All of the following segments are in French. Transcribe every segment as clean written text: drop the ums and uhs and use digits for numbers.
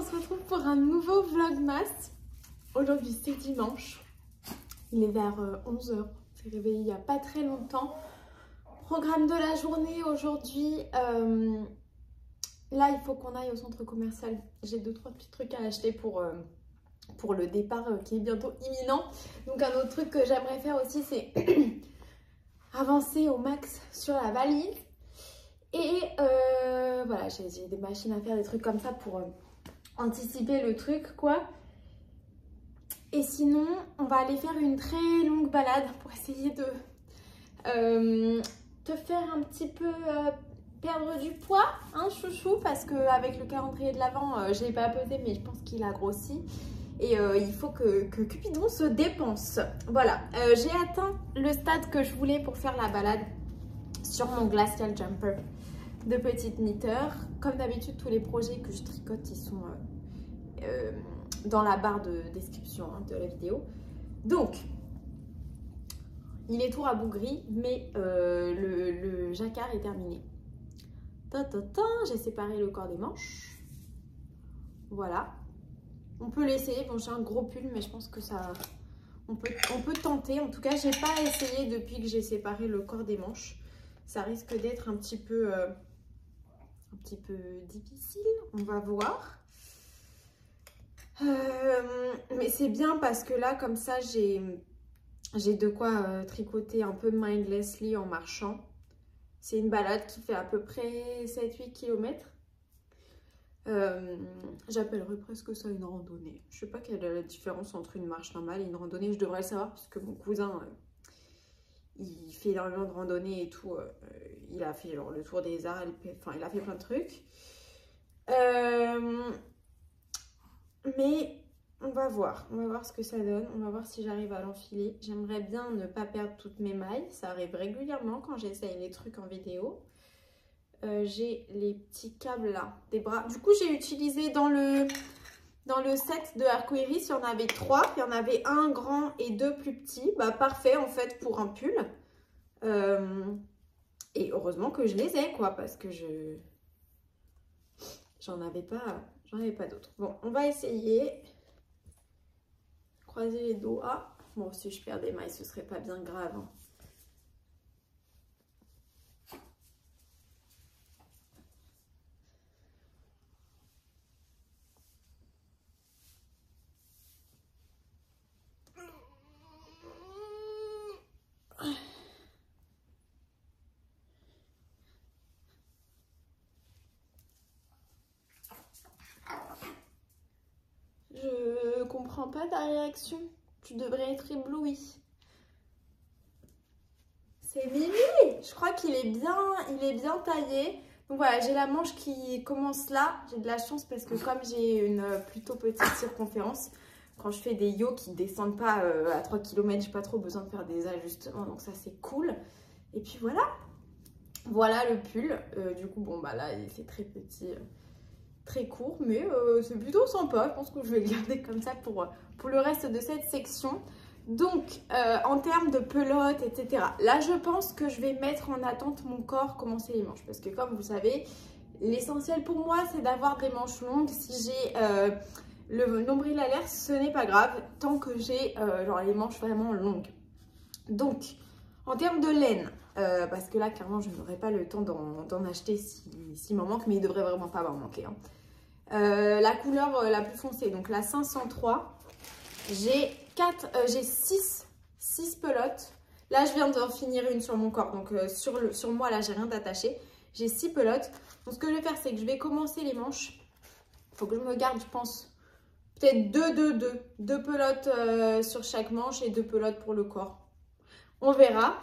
se retrouve pour un nouveau vlogmas. Aujourd'hui c'est dimanche, il est vers 11 h, on s'est réveillé il n'y a pas très longtemps. Programme de la journée aujourd'hui, là il faut qu'on aille au centre commercial. J'ai 2-3 petits trucs à acheter pour le départ qui est bientôt imminent. Donc un autre truc que j'aimerais faire aussi, c'est avancer au max sur la valise. Et voilà, j'ai des machines à faire, des trucs comme ça pour anticiper le truc quoi. Et sinon, on va aller faire une très longue balade pour essayer de te faire un petit peu perdre du poids, hein chouchou, parce qu'avec le calendrier de l'Avent, je ne l'ai pas pesé, mais je pense qu'il a grossi. Et il faut que Cupidon se dépense. Voilà, j'ai atteint le stade que je voulais pour faire la balade sur mon Glacial Jumper de petite knitteur. Comme d'habitude, tous les projets que je tricote, ils sont dans la barre de description de la vidéo. Donc, il est tout rabougri, mais le jacquard est terminé. J'ai séparé le corps des manches. Voilà. On peut l'essayer. Bon, j'ai un gros pull, mais je pense que ça... On peut tenter. En tout cas, j'ai pas essayé depuis que j'ai séparé le corps des manches. Ça risque d'être un petit peu difficile. On va voir. Mais c'est bien parce que là, comme ça, j'ai de quoi tricoter un peu mindlessly en marchant. C'est une balade qui fait à peu près 7-8 km. J'appellerais presque ça une randonnée. Je sais pas quelle est la différence entre une marche normale et une randonnée. Je devrais le savoir parce que mon cousin, il fait énormément de randonnées et tout. Il a fait genre le tour des Alpes. Enfin, il a fait plein de trucs. Mais on va voir ce que ça donne. On va voir si j'arrive à l'enfiler. J'aimerais bien ne pas perdre toutes mes mailles. Ça arrive régulièrement quand j'essaye les trucs en vidéo. J'ai les petits câbles là, des bras. Du coup, j'ai utilisé dans le set de Arcoiris, il y en avait 3. Il y en avait un grand et 2 plus petits. Bah parfait en fait pour un pull. Et heureusement que je les ai quoi, parce que j'en avais pas d'autres. Bon, on va essayer. Croiser les doigts. Bon, si je perds des mailles, ce serait pas bien grave. Hein. Je comprends pas ta réaction. Tu devrais être ébloui. C'est Mimi. Je crois qu'il est bien taillé. Donc voilà, j'ai la manche qui commence là. J'ai de la chance parce que comme j'ai une plutôt petite circonférence, quand je fais des yo qui descendent pas à 3 km, j'ai pas trop besoin de faire des ajustements. Donc ça c'est cool. Et puis voilà. Voilà le pull. Du coup, bon bah là, il fait très petit. Très court, mais c'est plutôt sympa. Je pense que je vais le garder comme ça pour le reste de cette section. Donc, en termes de pelote, etc. Là, je pense que je vais mettre en attente mon corps, commencer les manches. Parce que comme vous savez, l'essentiel pour moi, c'est d'avoir des manches longues. Si j'ai le nombril à l'air, ce n'est pas grave, tant que j'ai genre les manches vraiment longues. Donc, en termes de laine, parce que là, clairement, je n'aurai pas le temps d'en acheter s'il m'en manque, mais il ne devrait vraiment pas m'en manquer. Hein. La couleur la plus foncée, donc la 503, j'ai 6 pelotes. Là, je viens d'en finir une sur mon corps, donc sur moi, là, j'ai rien d'attaché. J'ai 6 pelotes. Donc, ce que je vais faire, c'est que je vais commencer les manches. Il faut que je me garde, je pense, peut-être 2 pelotes sur chaque manche et 2 pelotes pour le corps. On verra.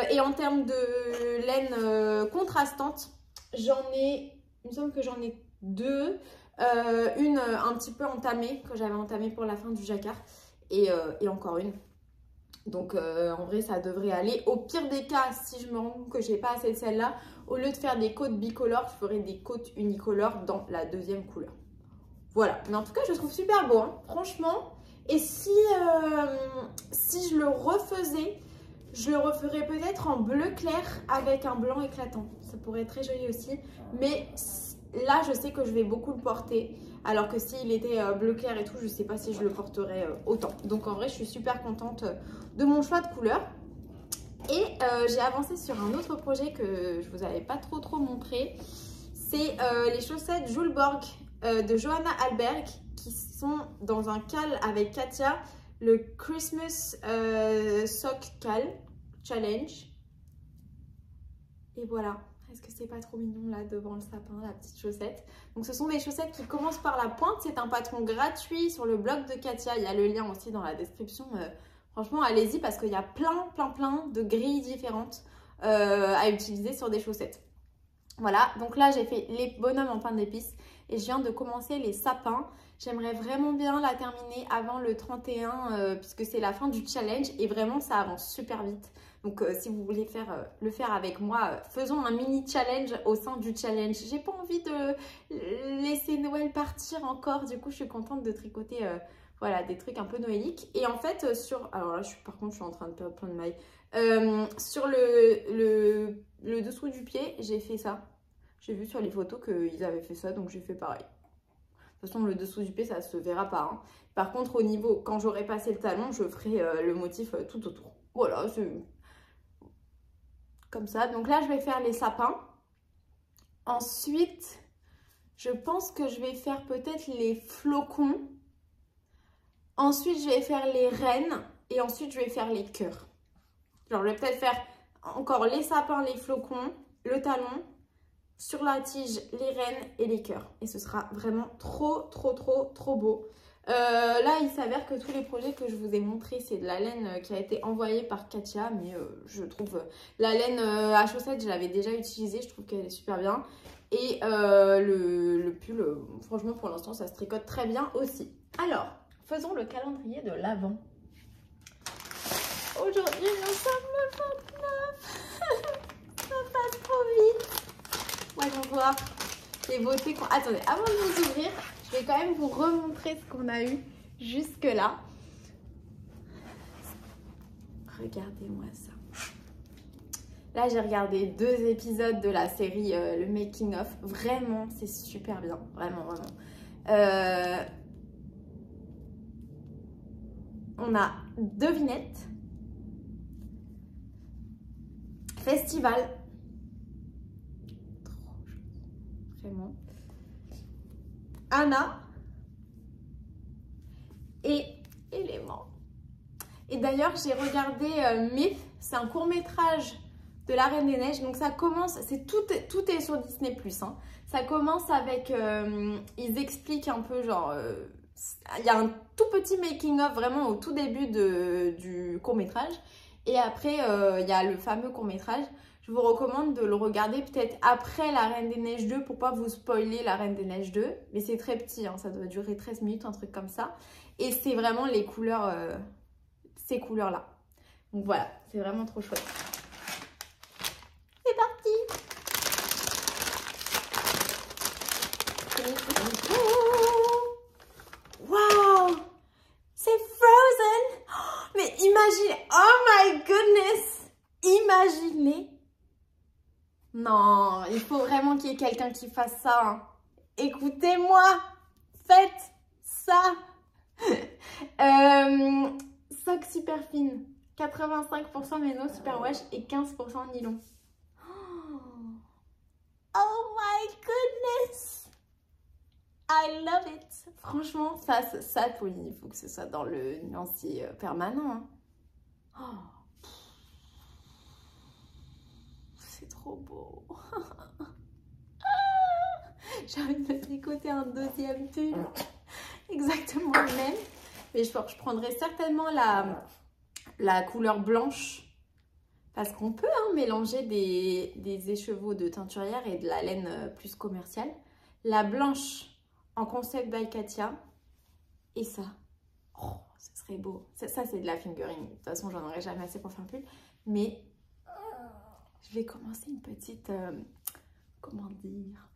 Et en termes de laine contrastante, il me semble que j'en ai 2. Une un petit peu entamée, que j'avais entamée pour la fin du jacquard. Et encore une. Donc en vrai, ça devrait aller. Au pire des cas, si je me rends compte que je n'ai pas assez de celle-là, au lieu de faire des côtes bicolores, je ferai des côtes unicolores dans la deuxième couleur. Voilà. Mais en tout cas, je le trouve super beau, hein, franchement. Et si je le refaisais... Je le referai peut-être en bleu clair avec un blanc éclatant. Ça pourrait être très joli aussi. Mais là, je sais que je vais beaucoup le porter. Alors que s'il était bleu clair et tout, je ne sais pas si je le porterais autant. Donc en vrai, je suis super contente de mon choix de couleur. Et j'ai avancé sur un autre projet que je ne vous avais pas trop montré. C'est les chaussettes Julborg de Johanna Alberg qui sont dans un cal avec Katia, le Christmas Sock Cal Challenge. Et voilà. Est-ce que c'est pas trop mignon là devant le sapin, la petite chaussette? Donc ce sont des chaussettes qui commencent par la pointe. C'est un patron gratuit sur le blog de Katia. Il y a le lien aussi dans la description. Franchement, allez-y parce qu'il y a plein de grilles différentes à utiliser sur des chaussettes. Voilà, donc là j'ai fait les bonhommes en pain d'épices et je viens de commencer les sapins. J'aimerais vraiment bien la terminer avant le 31 puisque c'est la fin du challenge et vraiment ça avance super vite. Donc si vous voulez le faire avec moi, faisons un mini challenge au sein du challenge. J'ai pas envie de laisser Noël partir encore, du coup je suis contente de tricoter voilà, des trucs un peu noéliques. Et en fait alors là par contre je suis en train de perdre plein de mailles. Sur le dessous du pied, j'ai fait ça. J'ai vu sur les photos qu'ils avaient fait ça, donc j'ai fait pareil. De toute façon, le dessous du pied, ça se verra pas. Hein. Par contre, au niveau, quand j'aurai passé le talon, je ferai le motif tout autour. Voilà, c'est comme ça. Donc là, je vais faire les sapins. Ensuite, je pense que je vais faire peut-être les flocons. Ensuite, je vais faire les rennes. Et ensuite, je vais faire les cœurs. Genre, je vais peut-être faire encore les sapins, les flocons, le talon. Sur la tige, les rennes et les cœurs. Et ce sera vraiment trop beau. Là, il s'avère que tous les projets que je vous ai montrés, c'est de la laine qui a été envoyée par Katia. Mais je trouve la laine à chaussettes, je l'avais déjà utilisée. Je trouve qu'elle est super bien. Et le pull, franchement, pour l'instant, ça se tricote très bien aussi. Alors, faisons le calendrier de l'Avent. Aujourd'hui, nous sommes le 29. Ça passe trop vite. Voyons voir les beautés qu'on... Attendez, avant de vous ouvrir, je vais quand même vous remontrer ce qu'on a eu jusque là. Regardez-moi ça. Là, j'ai regardé 2 épisodes de la série le Making of. Vraiment, c'est super bien. Vraiment. On a devinette. Festival. Vraiment. Anna et Élément. Et d'ailleurs, j'ai regardé Myth, c'est un court-métrage de La Reine des Neiges. Donc ça commence, tout est sur Disney+. Hein. Ça commence avec, ils expliquent un peu genre, il y a un tout petit making-of vraiment au tout début du court-métrage. Et après, il y a le fameux court-métrage. Je vous recommande de le regarder peut-être après La Reine des Neiges 2 pour pas vous spoiler La Reine des Neiges 2. Mais c'est très petit, hein, ça doit durer 13 minutes, un truc comme ça. Et c'est vraiment les couleurs, ces couleurs-là. Donc voilà, c'est vraiment trop chouette. C'est parti! Waouh! C'est Frozen! Mais imaginez, oh my goodness! Imaginez! Non, il faut vraiment qu'il y ait quelqu'un qui fasse ça. Hein. Écoutez-moi, faites ça. Sock super fine, 85% méno super wash et 15% nylon. Oh my goodness, I love it. Franchement, ça il faut que ce soit dans le nuancier permanent. Hein. Oh. C'est trop beau. J'ai envie de me tricoter un deuxième pull. Exactement le même. Mais je prendrai certainement la couleur blanche. Parce qu'on peut mélanger des écheveaux de teinturière et de la laine plus commerciale. La blanche en concept by Katia. Et ça. Oh, ce serait beau. Ça c'est de la fingering. De toute façon, j'en aurai jamais assez pour faire un pull. Mais je vais commencer une petite... comment dire,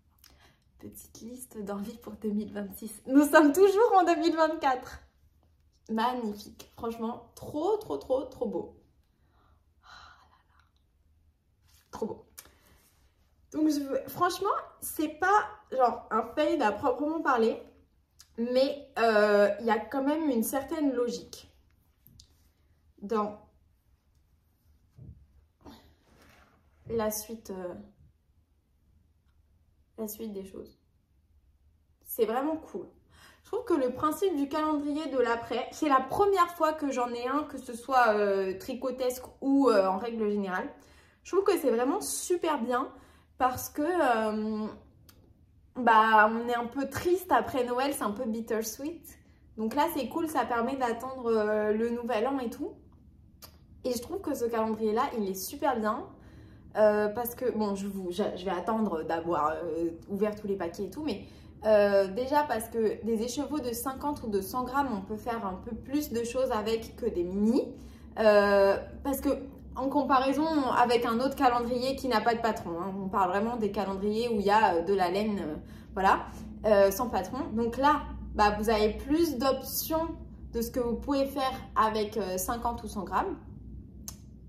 petite liste d'envie pour 2026. Nous sommes toujours en 2024. Magnifique. Franchement, trop beau. Oh là là. Trop beau. Donc franchement, c'est pas genre un fail à proprement parler, mais il y a quand même une certaine logique dans la suite des choses. C'est vraiment cool. Je trouve que le principe du calendrier de l'après, c'est la première fois que j'en ai un, que ce soit tricotesque ou en règle générale. Je trouve que c'est vraiment super bien parce que bah, on est un peu triste après Noël, c'est un peu bittersweet. Donc là, c'est cool, ça permet d'attendre le nouvel an et tout. Et je trouve que ce calendrier-là, il est super bien. Parce que, bon, je vais attendre d'avoir ouvert tous les paquets et tout, mais déjà parce que des écheveaux de 50 ou de 100 grammes, on peut faire un peu plus de choses avec que des mini. Parce que, en comparaison avec un autre calendrier qui n'a pas de patron, hein, on parle vraiment des calendriers où il y a de la laine, voilà, sans patron. Donc là, bah, vous avez plus d'options de ce que vous pouvez faire avec 50 ou 100 grammes.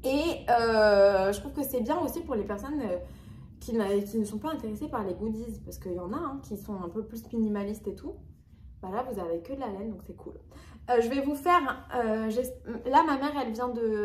Et je trouve que c'est bien aussi pour les personnes qui ne sont pas intéressées par les goodies. Parce qu'il y en a hein, qui sont un peu plus minimalistes et tout. Bah là, vous avez que de la laine, donc c'est cool. Je vais vous faire... là, ma mère,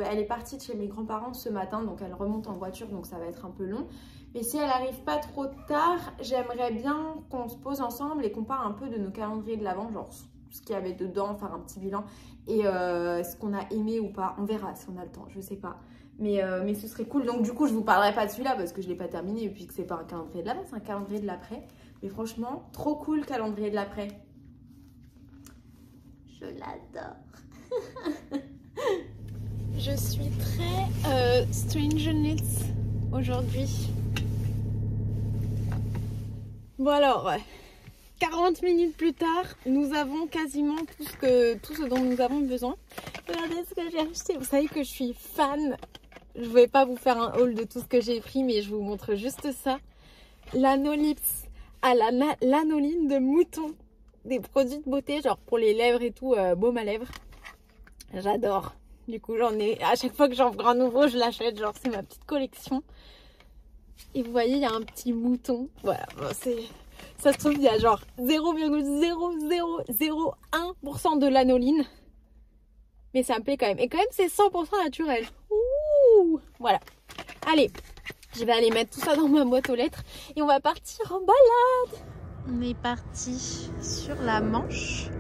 elle est partie de chez mes grands-parents ce matin. Donc, elle remonte en voiture, donc ça va être un peu long. Mais si elle n'arrive pas trop tard, j'aimerais bien qu'on se pose ensemble et qu'on parle un peu de nos calendriers de l'Avent. Genre ce qu'il y avait dedans, faire un petit bilan. Et ce qu'on a aimé ou pas. On verra si on a le temps, je sais pas. Mais ce serait cool. Donc du coup, je vous parlerai pas de celui-là parce que je l'ai pas terminé. Et puis que c'est pas un calendrier de l'avant, c'est un calendrier de l'après. Mais franchement, trop cool le calendrier de l'après. Je l'adore. Je suis très Stranger Knits aujourd'hui. Bon alors, 40 minutes plus tard, nous avons quasiment tout ce dont nous avons besoin. Regardez ce que j'ai acheté. Vous savez que je suis fan. Je ne vais pas vous faire un haul de tout ce que j'ai pris, mais je vous montre juste ça. L'Anolips à la lanoline de mouton. Des produits de beauté, genre pour les lèvres et tout, baume à lèvres. J'adore. Du coup, j'en ai. À chaque fois que j'en prends un nouveau, je l'achète. Genre, c'est ma petite collection. Et vous voyez, il y a un petit mouton. Voilà, bon, ça se trouve, il y a genre 0,0001% de lanoline. Mais ça me plaît quand même. Et quand même, c'est 100% naturel. Ouh, voilà. Allez, je vais aller mettre tout ça dans ma boîte aux lettres. Et on va partir en balade. On est parti sur la Manche.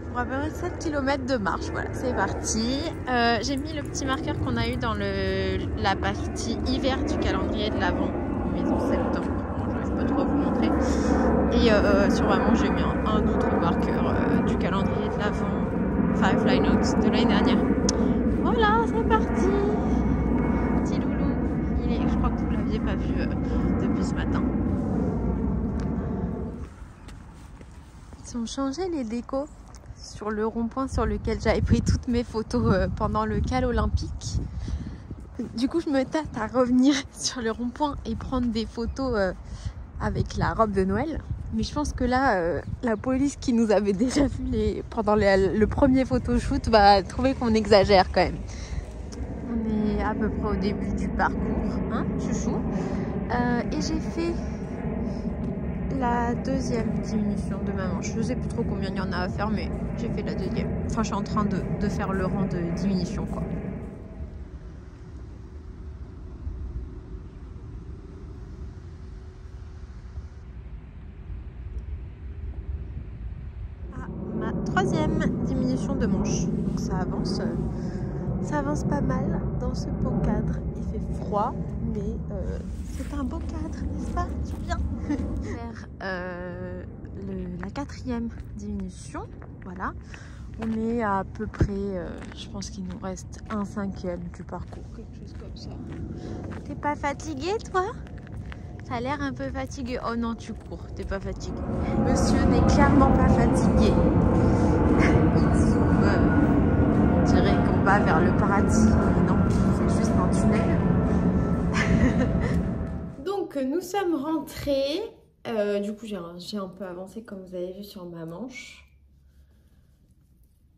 Pour à peu près 7 km de marche. Voilà, c'est parti. J'ai mis le petit marqueur qu'on a eu dans la partie hiver du calendrier de l'Avent. Maison septembre. Bon, je ne vais pas trop vous montrer. Et sur ma manche, j'ai mis un autre marqueur du calendrier de l'Avent. Firefly Notes de l'année dernière. Voilà, c'est parti. Petit loulou. Je crois que vous ne l'aviez pas vu depuis ce matin. Ils ont changé les décos sur le rond-point sur lequel j'avais pris toutes mes photos pendant le cal olympique. Du coup, je me tâte à revenir sur le rond-point et prendre des photos avec la robe de Noël. Mais je pense que là, la police qui nous avait déjà vu pendant le premier photoshoot va trouver qu'on exagère quand même. On est à peu près au début du parcours, hein, chouchou. Et j'ai fait la deuxième diminution de ma manche. Je ne sais plus trop combien il y en a à faire, mais j'ai fait la deuxième. Enfin, je suis en train de faire le rang de diminution, quoi. Ma troisième diminution de manche. Donc ça avance pas mal dans ce beau cadre. Il fait froid, mais c'est un beau cadre, n'est-ce pas? C'est bien. Faire la quatrième diminution. Voilà. On est à peu près, je pense qu'il nous reste 1/5 du parcours, quelque chose comme ça. T'es pas fatigué, toi? T'as l'air un peu fatigué. Oh non, tu cours, t'es pas fatigué. Monsieur n'est clairement pas fatigué. Il zoome. On dirait qu'on va vers le paradis. Mais non, c'est juste un tunnel. Donc, nous sommes rentrés. Du coup, j'ai un peu avancé, comme vous avez vu, sur ma manche.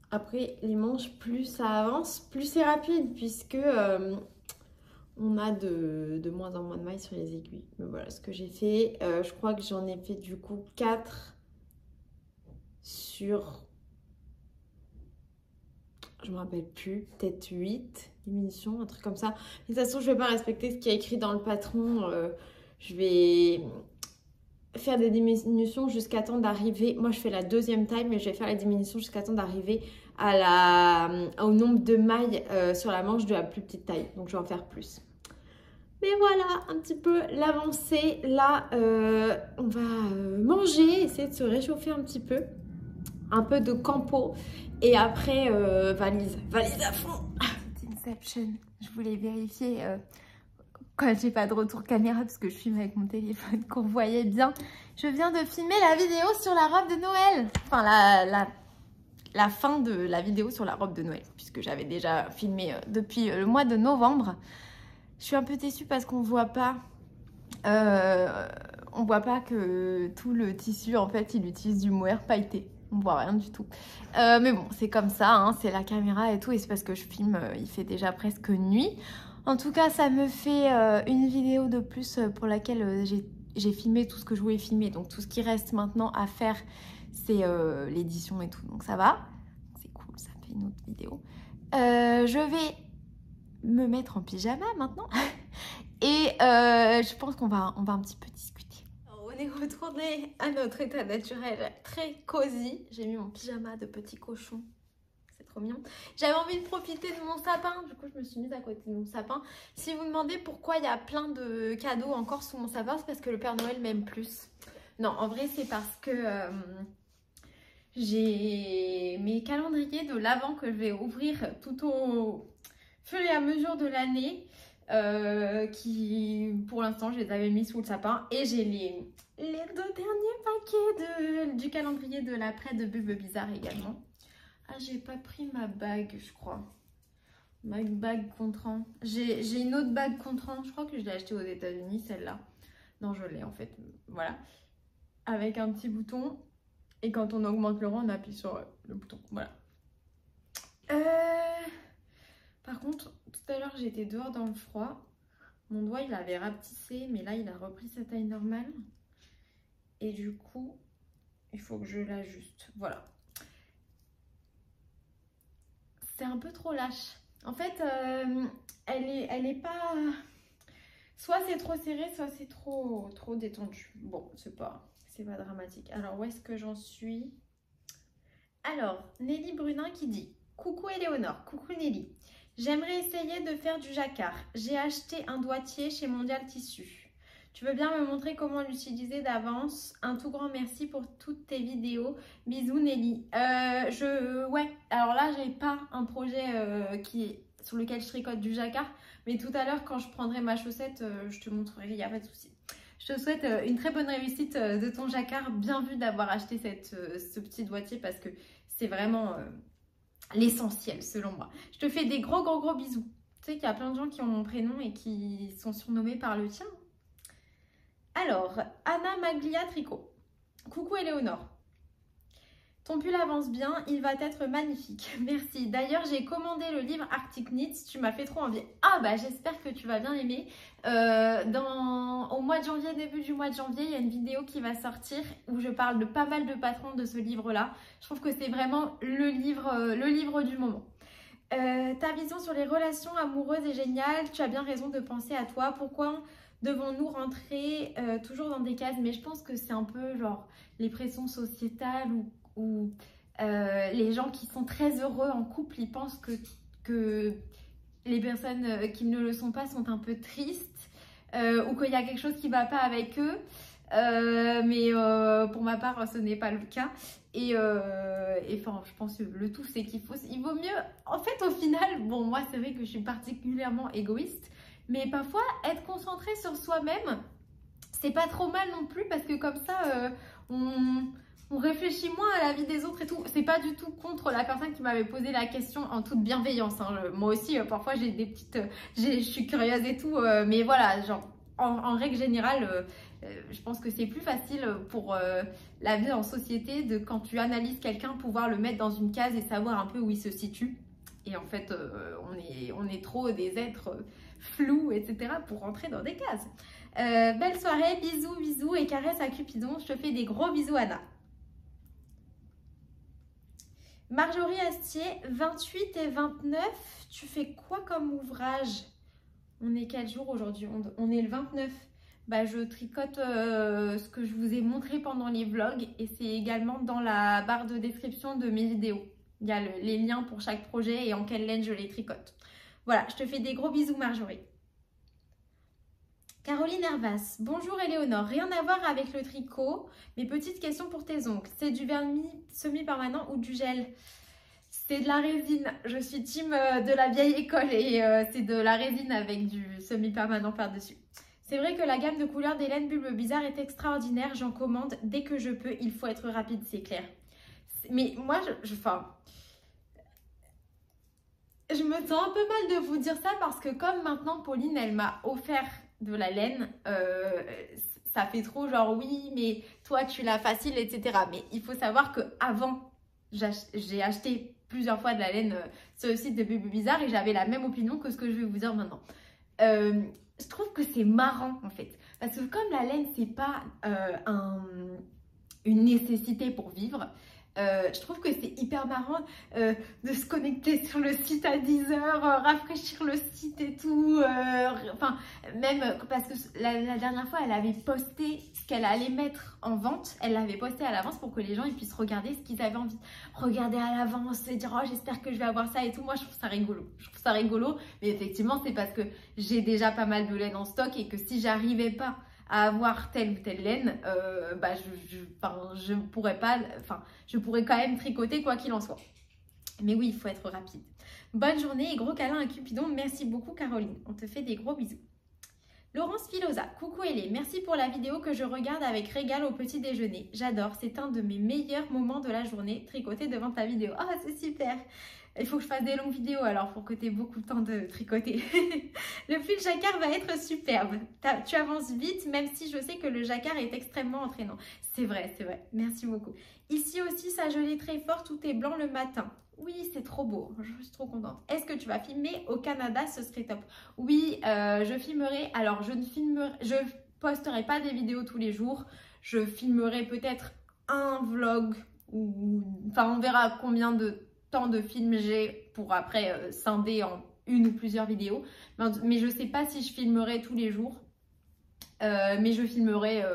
Après, les manches, plus ça avance, plus c'est rapide, puisque on a de moins en moins de mailles sur les aiguilles. Mais voilà ce que j'ai fait. Je crois que j'en ai fait du coup 4 sur... Je me rappelle plus, peut-être 8 diminutions, un truc comme ça. Mais de toute façon, je ne vais pas respecter ce qui est écrit dans le patron. Je vais faire des diminutions jusqu'à temps d'arriver. Moi, je fais la deuxième taille, mais je vais faire la diminution jusqu'à temps d'arriver au nombre de mailles sur la manche de la plus petite taille. Donc, je vais en faire plus. Mais voilà, un petit peu l'avancée. Là, on va manger, essayer de se réchauffer un petit peu. Un peu de campo. Et après, valise à fond. C'est Inception. Je voulais vérifier quand j'ai pas de retour caméra parce que je filme avec mon téléphone, qu'on voyait bien. Je viens de filmer la vidéo sur la robe de Noël. Enfin, la fin de la vidéo sur la robe de Noël, puisque j'avais déjà filmé depuis le mois de novembre. Je suis un peu déçue parce qu'on voit pas... on voit pas que tout le tissu, en fait, il utilise du mohair pailleté. On voit rien du tout. Mais bon, c'est comme ça, hein, c'est la caméra et tout. Et c'est parce que je filme, il fait déjà presque nuit. En tout cas, ça me fait une vidéo de plus pour laquelle j'ai filmé tout ce que je voulais filmer. Donc tout ce qui reste maintenant à faire, c'est l'édition et tout. Donc ça va. C'est cool, ça fait une autre vidéo. Je vais me mettre en pyjama maintenant. Et je pense qu'on va un petit peu discuter. On est retourné à notre état naturel très cosy. J'ai mis mon pyjama de petit cochon. C'est trop mignon. J'avais envie de profiter de mon sapin. Du coup, je me suis mise à côté de mon sapin. Si vous me demandez pourquoi il y a plein de cadeaux encore sous mon sapin, c'est parce que le Père Noël m'aime plus. Non, en vrai, c'est parce que j'ai mes calendriers de l'Avent que je vais ouvrir tout au fur et à mesure de l'année. Qui pour l'instant je les avais mis sous le sapin et j'ai les 2 derniers paquets du calendrier de l'après de Bube Bizarre également. Ah, j'ai pas pris ma bague, je crois, ma bague contrant. J'ai une autre bague contrant, je crois que je l'ai achetée aux États-Unis, celle-là. Non, je l'ai en fait, voilà, avec un petit bouton et quand on augmente le rang on appuie sur le bouton, voilà. Par contre, tout à l'heure, j'étais dehors dans le froid. Mon doigt, il avait rapetissé, mais là, il a repris sa taille normale. Et du coup, il faut que je l'ajuste. Voilà. C'est un peu trop lâche. En fait, elle est pas... Soit c'est trop serré, soit c'est trop détendu. Bon, c'est pas dramatique. Alors, où est-ce que j'en suis? Alors, Nelly Brunin qui dit « Coucou Éléonore, coucou Nelly. J'aimerais essayer de faire du jacquard. J'ai acheté un doigtier chez Mondial Tissu. Tu veux bien me montrer comment l'utiliser d'avance? Un tout grand merci pour toutes tes vidéos. Bisous Nelly. Ouais, alors là, j'ai pas un projet sur lequel je tricote du jacquard. Mais tout à l'heure, quand je prendrai ma chaussette, je te montrerai, il n'y a pas de souci. Je te souhaite une très bonne réussite de ton jacquard. Bien vu d'avoir acheté ce petit doigtier parce que c'est vraiment... l'essentiel selon moi. Je te fais des gros bisous. Tu sais qu'il y a plein de gens qui ont mon prénom et qui sont surnommés par le tien. Alors, Anna Maglia Tricot. Coucou Éléonore. Ton pull avance bien, il va être magnifique. Merci. D'ailleurs, j'ai commandé le livre Arctic Knits. Tu m'as fait trop envie. Ah bah j'espère que tu vas bien aimer. Au mois de janvier, début du mois de janvier, il y a une vidéo qui va sortir où je parle de pas mal de patrons de ce livre-là. Je trouve que c'est vraiment le livre du moment. Ta vision sur les relations amoureuses est géniale. Tu as bien raison de penser à toi. Pourquoi devons-nous rentrer toujours dans des cases? Mais je pense que c'est un peu genre les pressions sociétales ou les gens qui sont très heureux en couple, ils pensent que les personnes qui ne le sont pas sont un peu tristes ou qu'il y a quelque chose qui ne va pas avec eux. Mais pour ma part, ce n'est pas le cas. Et enfin, je pense que le tout, c'est il vaut mieux... En fait, au final, bon, moi, c'est vrai que je suis particulièrement égoïste, mais parfois, être concentré sur soi-même, c'est pas trop mal non plus, parce que comme ça, on réfléchit moins à la vie des autres et tout. C'est pas du tout contre la personne qui m'avait posé la question en toute bienveillance. Hein. Moi aussi, parfois, j'ai des petites... je suis curieuse et tout, mais voilà, genre, en règle générale... je pense que c'est plus facile pour la vie en société de quand tu analyses quelqu'un pouvoir le mettre dans une case et savoir un peu où il se situe. Et en fait, on est trop des êtres flou, etc. pour rentrer dans des cases. Belle soirée, bisous, bisous et caresses à Cupidon. Je te fais des gros bisous, Anna. Marjorie Astier, 28 et 29, tu fais quoi comme ouvrage? On est quel jour aujourd'hui? On est le 29. Bah, je tricote ce que je vous ai montré pendant les vlogs et c'est également dans la barre de description de mes vidéos. Il y a les liens pour chaque projet et en quelle laine je les tricote. Voilà, je te fais des gros bisous Marjorie. Caroline Hervas, bonjour Éléonore, rien à voir avec le tricot, mais petite question pour tes ongles, c'est du vernis semi-permanent ou du gel? C'est de la résine, je suis team de la vieille école et c'est de la résine avec du semi-permanent par-dessus. C'est vrai que la gamme de couleurs des laines Bulbe Bizarre est extraordinaire, j'en commande dès que je peux, il faut être rapide, c'est clair. Mais moi, je me sens un peu mal de vous dire ça parce que comme maintenant Pauline, elle m'a offert de la laine, ça fait trop genre oui, mais toi tu l'as facile, etc. Mais il faut savoir que avant j'ai acheté plusieurs fois de la laine sur le site de Bulbe Bizarre et j'avais la même opinion que ce que je vais vous dire maintenant. Je trouve que c'est marrant en fait parce que comme la laine c'est pas une nécessité pour vivre, je trouve que c'est hyper marrant de se connecter sur le site à 10 h, rafraîchir le site et tout. Enfin, même parce que la dernière fois, elle avait posté ce qu'elle allait mettre en vente. Elle l'avait posté à l'avance pour que les gens ils puissent regarder ce qu'ils avaient envie de regarder à l'avance et dire « Oh, j'espère que je vais avoir ça et tout ». Moi, je trouve ça rigolo. Je trouve ça rigolo, mais effectivement, c'est parce que j'ai déjà pas mal de laine en stock et que si j'arrivais pas à avoir telle ou telle laine, bah je pourrais quand même tricoter quoi qu'il en soit. Mais oui, il faut être rapide. Bonne journée et gros câlin à Cupidon. Merci beaucoup Caroline. On te fait des gros bisous. Laurence Filosa, coucou Hélé, merci pour la vidéo que je regarde avec régal au petit déjeuner. J'adore, c'est un de mes meilleurs moments de la journée, tricoter devant ta vidéo. Oh, c'est super! Il faut que je fasse des longues vidéos alors pour que tu aies beaucoup de temps de tricoter. Le pull jacquard va être superbe. Tu avances vite même si je sais que le jacquard est extrêmement entraînant. C'est vrai, c'est vrai. Merci beaucoup. Ici aussi, ça gelait très fort, tout est blanc le matin. Oui, c'est trop beau. Je suis trop contente. Est-ce que tu vas filmer au Canada? Ce serait top. Oui, je filmerai. Alors, je posterai pas des vidéos tous les jours. Je filmerai peut-être un vlog ou... Enfin, on verra combien de temps de film j'ai pour après scinder en une ou plusieurs vidéos. Mais je sais pas si je filmerai tous les jours. Mais je filmerai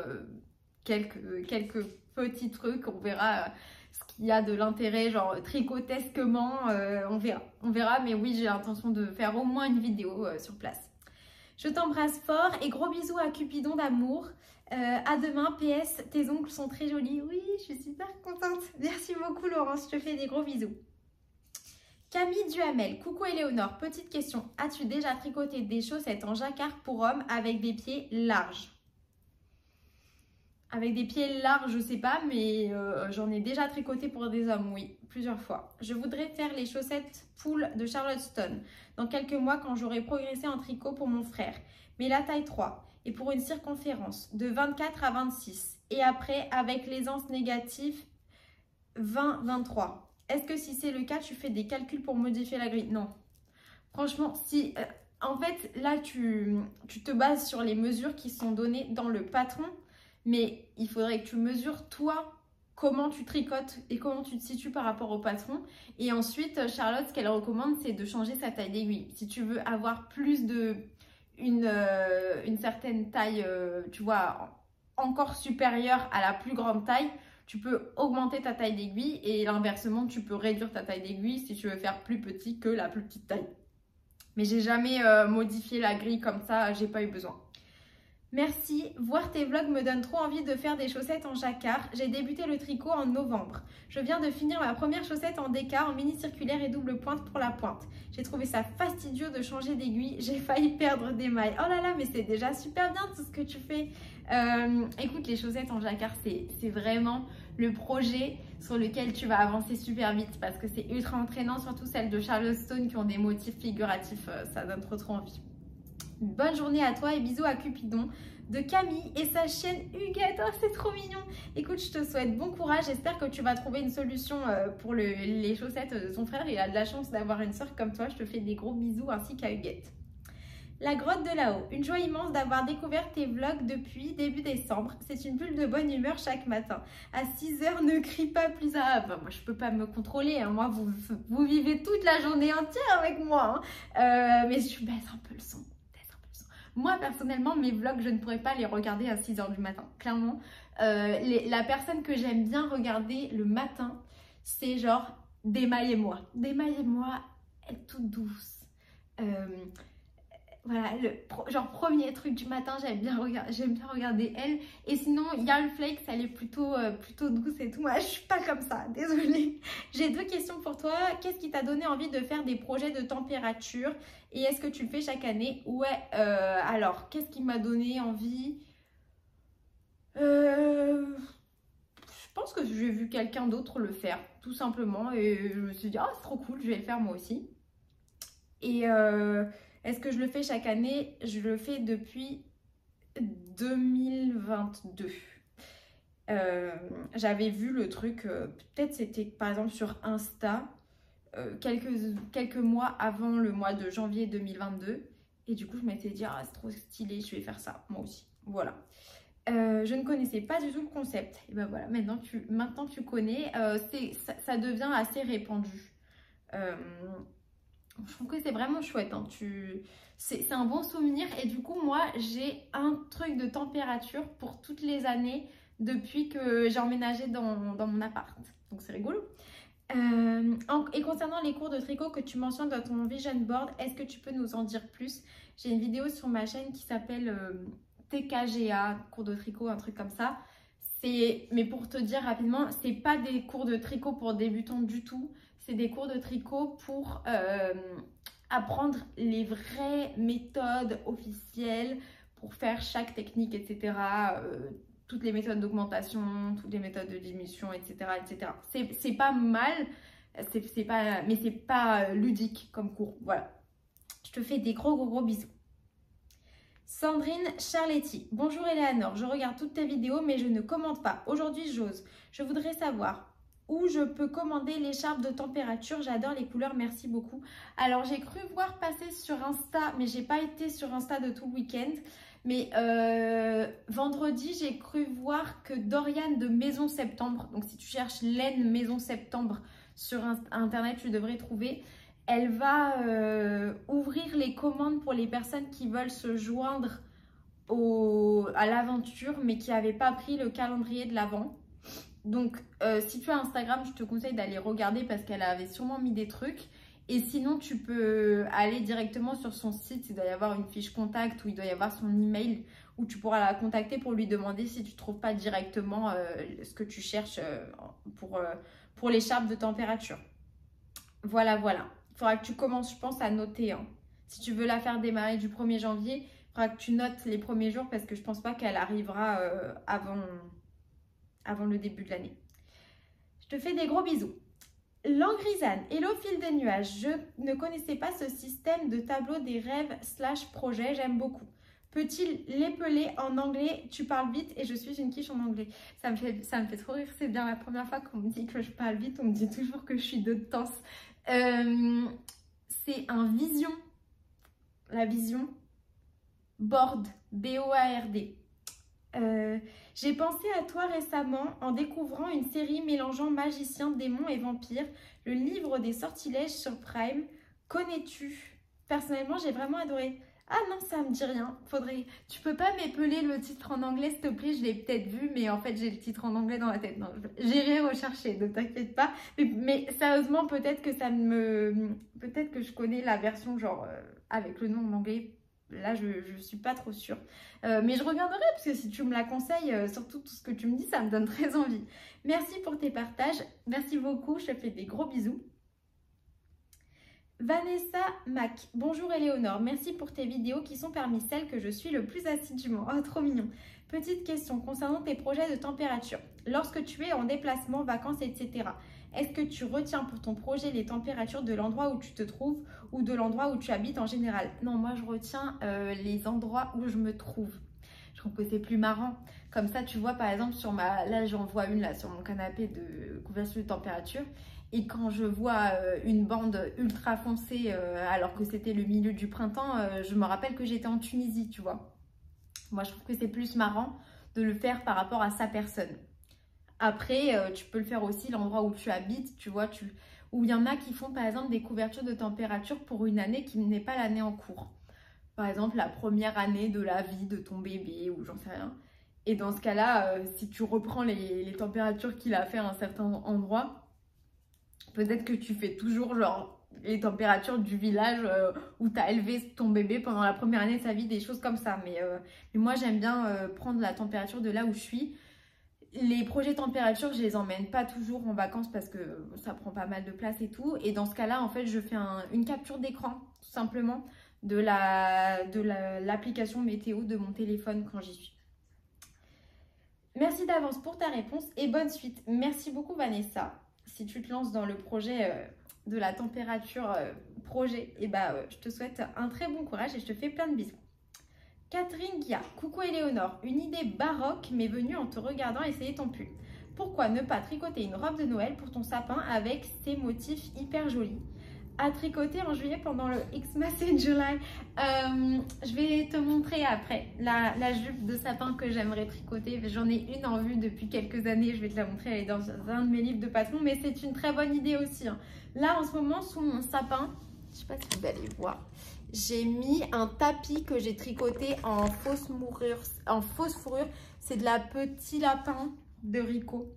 quelques petits trucs. On verra ce qu'il y a de l'intérêt, genre tricotesquement. On verra. Mais oui, j'ai l'intention de faire au moins une vidéo sur place. Je t'embrasse fort et gros bisous à Cupidon d'amour. À demain, PS, tes ongles sont très jolis. Oui, je suis super contente. Merci beaucoup Laurence, je te fais des gros bisous. Camille Duhamel, coucou Éléonore, petite question. As-tu déjà tricoté des chaussettes en jacquard pour hommes avec des pieds larges? Avec des pieds larges, je sais pas, mais j'en ai déjà tricoté pour des hommes, oui, plusieurs fois. Je voudrais faire les chaussettes poule de Charlotte Stone dans quelques mois quand j'aurai progressé en tricot pour mon frère. Mais la taille 3 et pour une circonférence de 24 à 26. Et après, avec l'aisance négative, 20-23. Est-ce que si c'est le cas, tu fais des calculs pour modifier la grille? Non. Franchement, si... en fait, là, tu te bases sur les mesures qui sont données dans le patron. Mais il faudrait que tu mesures, toi, comment tu tricotes et comment tu te situes par rapport au patron. Et ensuite, Charlotte, ce qu'elle recommande, c'est de changer sa taille d'aiguille. Si tu veux avoir plus de... une certaine taille, tu vois, encore supérieure à la plus grande taille, tu peux augmenter ta taille d'aiguille et l'inversement, tu peux réduire ta taille d'aiguille si tu veux faire plus petit que la plus petite taille. Mais j'ai jamais modifié la grille comme ça, j'ai pas eu besoin. Merci, voir tes vlogs me donne trop envie de faire des chaussettes en jacquard. J'ai débuté le tricot en novembre. Je viens de finir ma première chaussette en déca, en mini circulaire et double pointe pour la pointe. J'ai trouvé ça fastidieux de changer d'aiguille. J'ai failli perdre des mailles. Oh là là, mais c'est déjà super bien tout ce que tu fais. Écoute, les chaussettes en jacquard, c'est vraiment le projet sur lequel tu vas avancer super vite parce que c'est ultra entraînant, surtout celles de Charlotte Stone qui ont des motifs figuratifs. Ça donne trop envie. Bonne journée à toi et bisous à Cupidon de Camille et sa chienne Huguette. Oh, c'est trop mignon. Écoute, je te souhaite bon courage. J'espère que tu vas trouver une solution pour les chaussettes de ton frère. Il a de la chance d'avoir une soeur comme toi. Je te fais des gros bisous ainsi qu'à Huguette. La grotte de là-haut. Une joie immense d'avoir découvert tes vlogs depuis début décembre. C'est une bulle de bonne humeur chaque matin. À 6 h, ne crie pas plus à... Bah, moi, je peux pas me contrôler. Hein. Moi, vous vivez toute la journée entière avec moi. Hein. Mais je baisse un peu le son. Moi, personnellement, mes vlogs, je ne pourrais pas les regarder à 6 h du matin. Clairement, la personne que j'aime bien regarder le matin, c'est genre Démaillez-moi. Démaillez-moi, elle est toute douce. Voilà, genre premier truc du matin, j'aime bien regarder elle. Et sinon, Yarn Flakes, elle est plutôt douce et tout. Moi, je suis pas comme ça, désolée. J'ai 2 questions pour toi. Qu'est-ce qui t'a donné envie de faire des projets de température? Et est-ce que tu le fais chaque année? Ouais, alors, qu'est-ce qui m'a donné envie? Je pense que j'ai vu quelqu'un d'autre le faire, tout simplement. Et je me suis dit, oh, c'est trop cool, je vais le faire moi aussi. Et... est-ce que je le fais chaque année? Je le fais depuis 2022. J'avais vu le truc, peut-être c'était par exemple sur Insta, quelques mois avant le mois de janvier 2022. Et du coup, je m'étais dit, ah, c'est trop stylé, je vais faire ça, moi aussi. Voilà. Je ne connaissais pas du tout le concept. Et ben voilà, maintenant tu connais. Ça devient assez répandu. Je trouve que c'est vraiment chouette, hein. C'est un bon souvenir et du coup moi j'ai un truc de température pour toutes les années depuis que j'ai emménagé dans mon appart, donc c'est rigolo. Et concernant les cours de tricot que tu mentionnes dans ton vision board, est-ce que tu peux nous en dire plus? J'ai une vidéo sur ma chaîne qui s'appelle TKGA, cours de tricot, un truc comme ça. Mais pour te dire rapidement, c'est pas des cours de tricot pour débutants du tout. C'est des cours de tricot pour apprendre les vraies méthodes officielles pour faire chaque technique, etc. Toutes les méthodes d'augmentation, toutes les méthodes de diminution, etc. etc. C'est pas mal, mais c'est pas ludique comme cours. Voilà. Je te fais des gros bisous. Sandrine Charletti. Bonjour Eleanor, je regarde toutes tes vidéos mais je ne commente pas. Aujourd'hui j'ose. Je voudrais savoir où je peux commander l'écharpe de température. J'adore les couleurs, merci beaucoup. Alors j'ai cru voir passer sur Insta, mais j'ai pas été sur Insta de tout le week-end. Mais vendredi, j'ai cru voir que Dorian de Maison Septembre, donc si tu cherches laine Maison Septembre sur Internet, tu devrais trouver. Elle va ouvrir les commandes pour les personnes qui veulent se joindre à l'aventure, mais qui n'avaient pas pris le calendrier de l'Avent. Donc, si tu as Instagram, je te conseille d'aller regarder parce qu'elle avait sûrement mis des trucs. Et sinon, tu peux aller directement sur son site. Il doit y avoir une fiche contact ou il doit y avoir son email où tu pourras la contacter pour lui demander si tu ne trouves pas directement ce que tu cherches pour l'écharpe de température. Voilà. Il faudra que tu commences, je pense, à noter. Hein. Si tu veux la faire démarrer du 1er janvier, il faudra que tu notes les premiers jours parce que je ne pense pas qu'elle arrivera avant le début de l'année. Je te fais des gros bisous. Langrisane, hello fil des nuages. Je ne connaissais pas ce système de tableau des rêves / projet. J'aime beaucoup. Peut-il l'épeler en anglais? Tu parles vite et je suis une quiche en anglais. Ça me fait trop rire. C'est bien la première fois qu'on me dit que je parle vite. On me dit toujours que je suis de danse. C'est un vision. La vision. Board. B-O-A-R-D. J'ai pensé à toi récemment en découvrant une série mélangeant magiciens, démons et vampires, le livre des sortilèges sur Prime. Connais-tu? Personnellement, j'ai vraiment adoré. Ah non, ça me dit rien. Tu peux pas m'épeler le titre en anglais, s'il te plaît? Je l'ai peut-être vu, mais en fait, j'ai le titre en anglais dans la tête. Non, j'irai rechercher, ne t'inquiète pas. Mais sérieusement, peut-être que je connais la version genre avec le nom en anglais. Là, je ne suis pas trop sûre. Mais je regarderai parce que si tu me la conseilles, surtout tout ce que tu me dis, ça me donne très envie. Merci pour tes partages. Merci beaucoup. Je te fais des gros bisous. Vanessa Mac. Bonjour Éléonore. Merci pour tes vidéos qui sont parmi celles que je suis le plus assidûment. Oh, trop mignon. Petite question concernant tes projets de température. Lorsque tu es en déplacement, vacances, etc., est-ce que tu retiens pour ton projet les températures de l'endroit où tu te trouves ou de l'endroit où tu habites en général? Non, moi je retiens les endroits où je me trouve. Je trouve que c'est plus marrant. Comme ça, tu vois, par exemple, là j'en vois une là sur mon canapé de couverture de température. Et quand je vois une bande ultra foncée alors que c'était le milieu du printemps, je me rappelle que j'étais en Tunisie, tu vois. Moi, je trouve que c'est plus marrant de le faire par rapport à sa personne. Après, tu peux le faire aussi l'endroit où tu habites, tu vois, où il y en a qui font par exemple des couvertures de température pour une année qui n'est pas l'année en cours. Par exemple, la première année de la vie de ton bébé ou j'en sais rien. Et dans ce cas-là, si tu reprends les températures qu'il a fait à un certain endroit, peut-être que tu fais toujours genre les températures du village où tu as élevé ton bébé pendant la première année de sa vie, des choses comme ça. Mais moi, j'aime bien prendre la température de là où je suis. Les projets température, je les emmène pas toujours en vacances parce que ça prend pas mal de place et tout. Et dans ce cas-là, en fait, je fais une capture d'écran, tout simplement, de l'application météo de mon téléphone quand j'y suis. Merci d'avance pour ta réponse et bonne suite. Merci beaucoup, Vanessa. Si tu te lances dans le projet de la température projet, et je te souhaite un très bon courage et je te fais plein de bisous. Catherine Guia, coucou Éléonore, une idée baroque m'est venue en te regardant essayer ton pull. Pourquoi ne pas tricoter une robe de Noël pour ton sapin avec ces motifs hyper jolis? À tricoter en juillet pendant le Xmas in July. Je vais te montrer après la jupe de sapin que j'aimerais tricoter. J'en ai une en vue depuis quelques années, je vais te la montrer, elle est dans un de mes livres de patron, mais c'est une très bonne idée aussi. Là en ce moment sous mon sapin, je sais pas si vous allez voir, j'ai mis un tapis que j'ai tricoté en fausse fourrure. C'est de la petit lapin de Rico.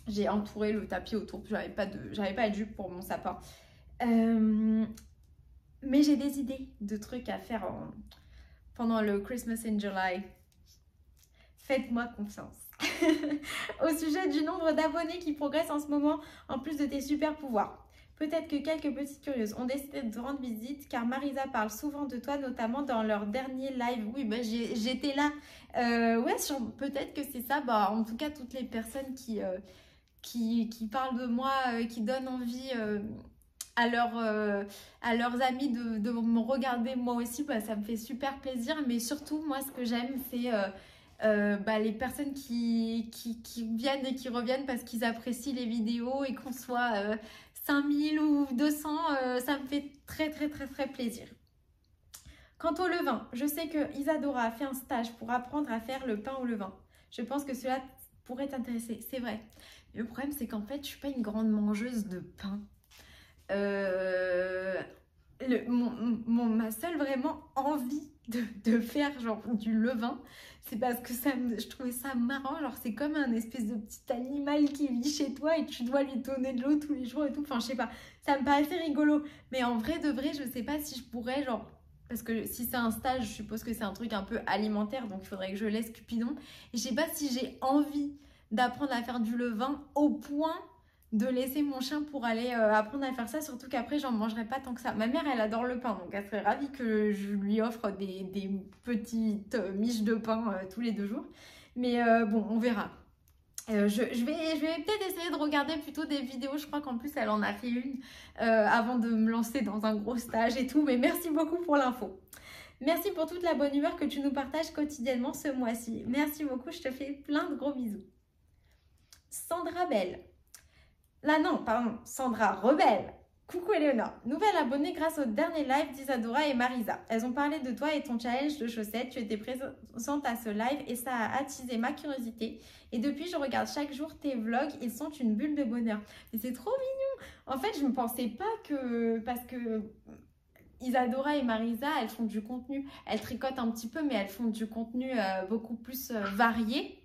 J'ai entouré le tapis autour. J'avais pas de jupe pour mon sapin. Mais j'ai des idées de trucs à faire pendant le Christmas in July. Faites-moi confiance. Au sujet du nombre d'abonnés qui progresse en ce moment, en plus de tes super pouvoirs. Peut-être que quelques petites curieuses ont décidé de te rendre visite car Marisa parle souvent de toi, notamment dans leur dernier live. Oui, j'étais là. Ouais, peut-être que c'est ça. En tout cas, toutes les personnes qui parlent de moi, qui donnent envie à leurs amis de me regarder moi aussi, ça me fait super plaisir. Mais surtout, moi, ce que j'aime, c'est les personnes qui viennent et qui reviennent parce qu'ils apprécient les vidéos et qu'on soit 5000 ou 200, ça me fait très très très très plaisir. Quant au levain, je sais que Isadora a fait un stage pour apprendre à faire le pain au levain. Je pense que cela pourrait t'intéresser, c'est vrai. Le problème, c'est qu'en fait, je ne suis pas une grande mangeuse de pain. Ma seule vraiment envie de faire genre du levain, c'est parce que je trouvais ça marrant. Genre, c'est comme un espèce de petit animal qui vit chez toi et tu dois lui donner de l'eau tous les jours et tout. Enfin, je sais pas, ça me paraissait rigolo. Mais en vrai de vrai, je sais pas si je pourrais, genre, parce que si c'est un stage, je suppose que c'est un truc un peu alimentaire, donc il faudrait que je laisse Cupidon. Et je sais pas si j'ai envie d'apprendre à faire du levain au point de laisser mon chien pour aller apprendre à faire ça, surtout qu'après j'en mangerai pas tant que ça. Ma mère, elle adore le pain, donc elle serait ravie que je lui offre des petites miches de pain tous les 2 jours. Mais bon, on verra. Je vais peut-être essayer de regarder plutôt des vidéos. Je crois qu'en plus elle en a fait une avant de me lancer dans un gros stage et tout. Mais merci beaucoup pour l'info. Merci pour toute la bonne humeur que tu nous partages quotidiennement ce mois-ci. Merci beaucoup, je te fais plein de gros bisous. Sandra Belle. Là non, pardon, Sandra Rebelle. Coucou Éléonore, nouvelle abonnée grâce au dernier live d'Isadora et Marisa. Elles ont parlé de toi et ton challenge de chaussettes. Tu étais présente à ce live et ça a attisé ma curiosité. Et depuis, je regarde chaque jour tes vlogs. Ils sont une bulle de bonheur. Et c'est trop mignon. En fait, je ne pensais pas que... Parce que Isadora et Marisa, elles font du contenu. Elles tricotent un petit peu, mais elles font du contenu beaucoup plus varié.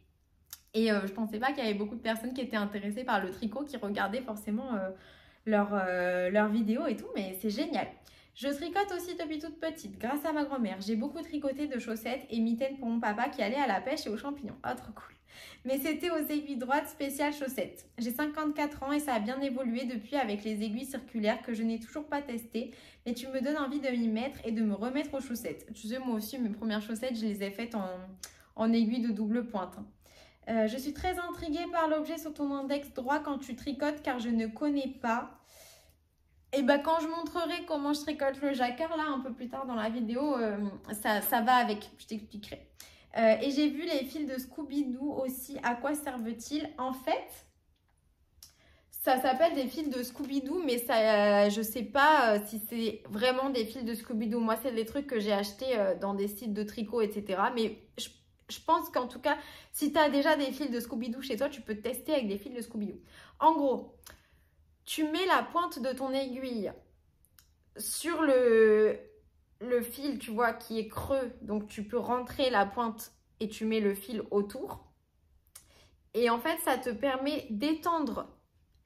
Et je pensais pas qu'il y avait beaucoup de personnes qui étaient intéressées par le tricot, qui regardaient forcément leurs vidéos et tout, mais c'est génial. Je tricote aussi depuis toute petite, grâce à ma grand-mère. J'ai beaucoup tricoté de chaussettes et mitaines pour mon papa qui allait à la pêche et aux champignons. Oh, trop cool. Mais c'était aux aiguilles droites spéciales chaussettes. J'ai 54 ans et ça a bien évolué depuis avec les aiguilles circulaires que je n'ai toujours pas testées. Mais tu me donnes envie de m'y mettre et de me remettre aux chaussettes. Tu sais, moi aussi, mes premières chaussettes, je les ai faites en aiguille de double pointe. Je suis très intriguée par l'objet sur ton index droit quand tu tricotes car je ne connais pas. Et quand je montrerai comment je tricote le jacquard là un peu plus tard dans la vidéo, ça va avec, je t'expliquerai. Et j'ai vu les fils de Scooby-Doo aussi, à quoi servent-ils? En fait, Ça s'appelle des fils de Scooby-Doo, mais ça, je sais pas si c'est vraiment des fils de Scooby-Doo. Moi, c'est des trucs que j'ai achetés dans des sites de tricot, etc. Mais je pense qu'en tout cas, si tu as déjà des fils de Scooby-Doo chez toi, tu peux tester avec des fils de Scooby-Doo. En gros, tu mets la pointe de ton aiguille sur le fil, tu vois, qui est creux. Donc, tu peux rentrer la pointe et tu mets le fil autour. Et en fait, ça te permet d'étendre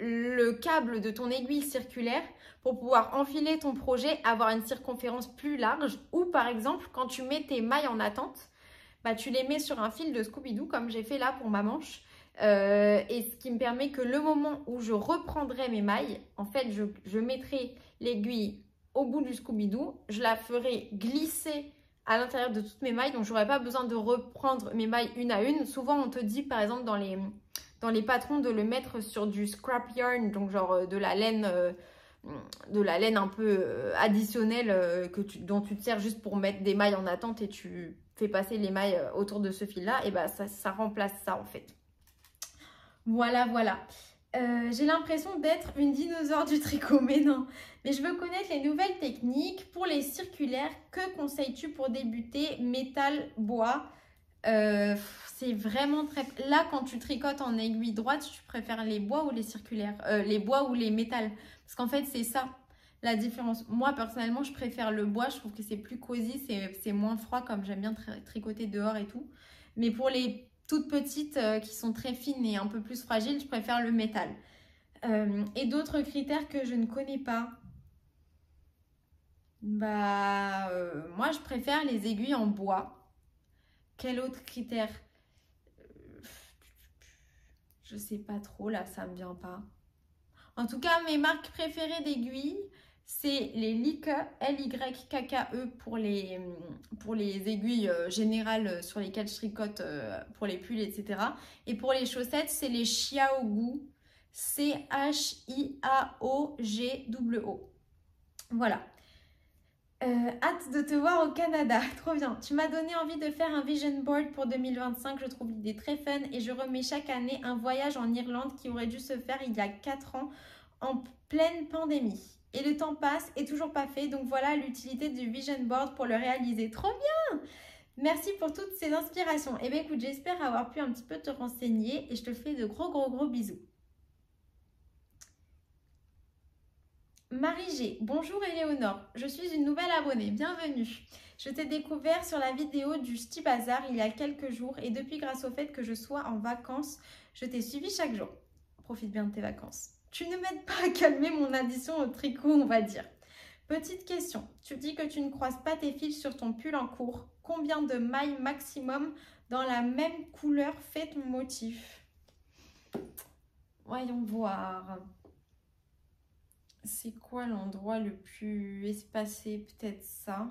le câble de ton aiguille circulaire pour pouvoir enfiler ton projet, avoir une circonférence plus large. Ou par exemple, quand tu mets tes mailles en attente, bah, tu les mets sur un fil de Scooby-Doo comme j'ai fait là pour ma manche. Et ce qui me permet que le moment où je reprendrai mes mailles, en fait, je mettrai l'aiguille au bout du Scooby-Doo, je la ferai glisser à l'intérieur de toutes mes mailles, donc je n'aurai pas besoin de reprendre mes mailles une à une. Souvent, on te dit, par exemple, dans les patrons, de le mettre sur du scrap yarn, donc genre de la laine un peu additionnelle dont tu te sers juste pour mettre des mailles en attente et tu fais passer les mailles autour de ce fil-là, et bah ça remplace ça en fait. Voilà, voilà. J'ai l'impression d'être une dinosaure du tricot, mais non. Mais je veux connaître les nouvelles techniques. Pour les circulaires, que conseilles-tu pour débuter? Métal, bois. C'est vraiment très... Là, quand tu tricotes en aiguille droite, tu préfères les bois ou les circulaires? Les bois ou les métals? Parce qu'en fait, c'est ça la différence. Moi, personnellement, je préfère le bois. Je trouve que c'est plus cosy, c'est moins froid, comme j'aime bien tricoter dehors et tout. Mais pour les toutes petites qui sont très fines et un peu plus fragiles, je préfère le métal. Et d'autres critères que je ne connais pas. Bah, moi, je préfère les aiguilles en bois. Quel autre critère? Je sais pas trop, là, ça me vient pas. En tout cas, mes marques préférées d'aiguilles, c'est les Lykke, L-Y-K-K-E pour les aiguilles générales sur lesquelles je tricote pour les pulls, etc. Et pour les chaussettes, c'est les Chiaogu, C-H-I-A-O-G-W-O. Voilà. Hâte de te voir au Canada, trop bien. Tu m'as donné envie de faire un vision board pour 2025, je trouve l'idée très fun et je remets chaque année un voyage en Irlande qui aurait dû se faire il y a 4 ans en pleine pandémie. Et le temps passe et toujours pas fait, donc voilà l'utilité du vision board pour le réaliser. Trop bien! Merci pour toutes ces inspirations. Et bien écoute, j'espère avoir pu un petit peu te renseigner et je te fais de gros bisous. Marie G, bonjour Éléonore, je suis une nouvelle abonnée, bienvenue. Je t'ai découvert sur la vidéo du Ch'ti Bazar il y a quelques jours et depuis grâce au fait que je sois en vacances, je t'ai suivi chaque jour. Profite bien de tes vacances. Tu ne m'aides pas à calmer mon addition au tricot, on va dire. Petite question, tu dis que tu ne croises pas tes fils sur ton pull en cours. Combien de mailles maximum dans la même couleur fait ton motif? Voyons voir. C'est quoi l'endroit le plus espacé? Peut-être ça.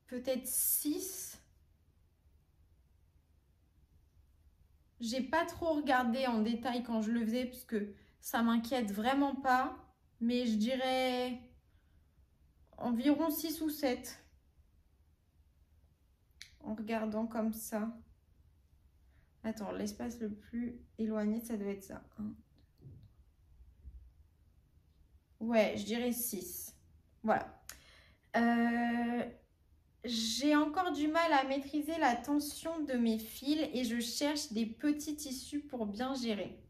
Peut-être 6. J'ai pas trop regardé en détail quand je le faisais parce que ça m'inquiète vraiment pas. Mais je dirais environ 6 ou 7. En regardant comme ça. Attends, l'espace le plus éloigné, ça doit être ça. Ouais, je dirais 6. Voilà. J'ai encore du mal à maîtriser la tension de mes fils et je cherche des petits tissus pour bien gérer.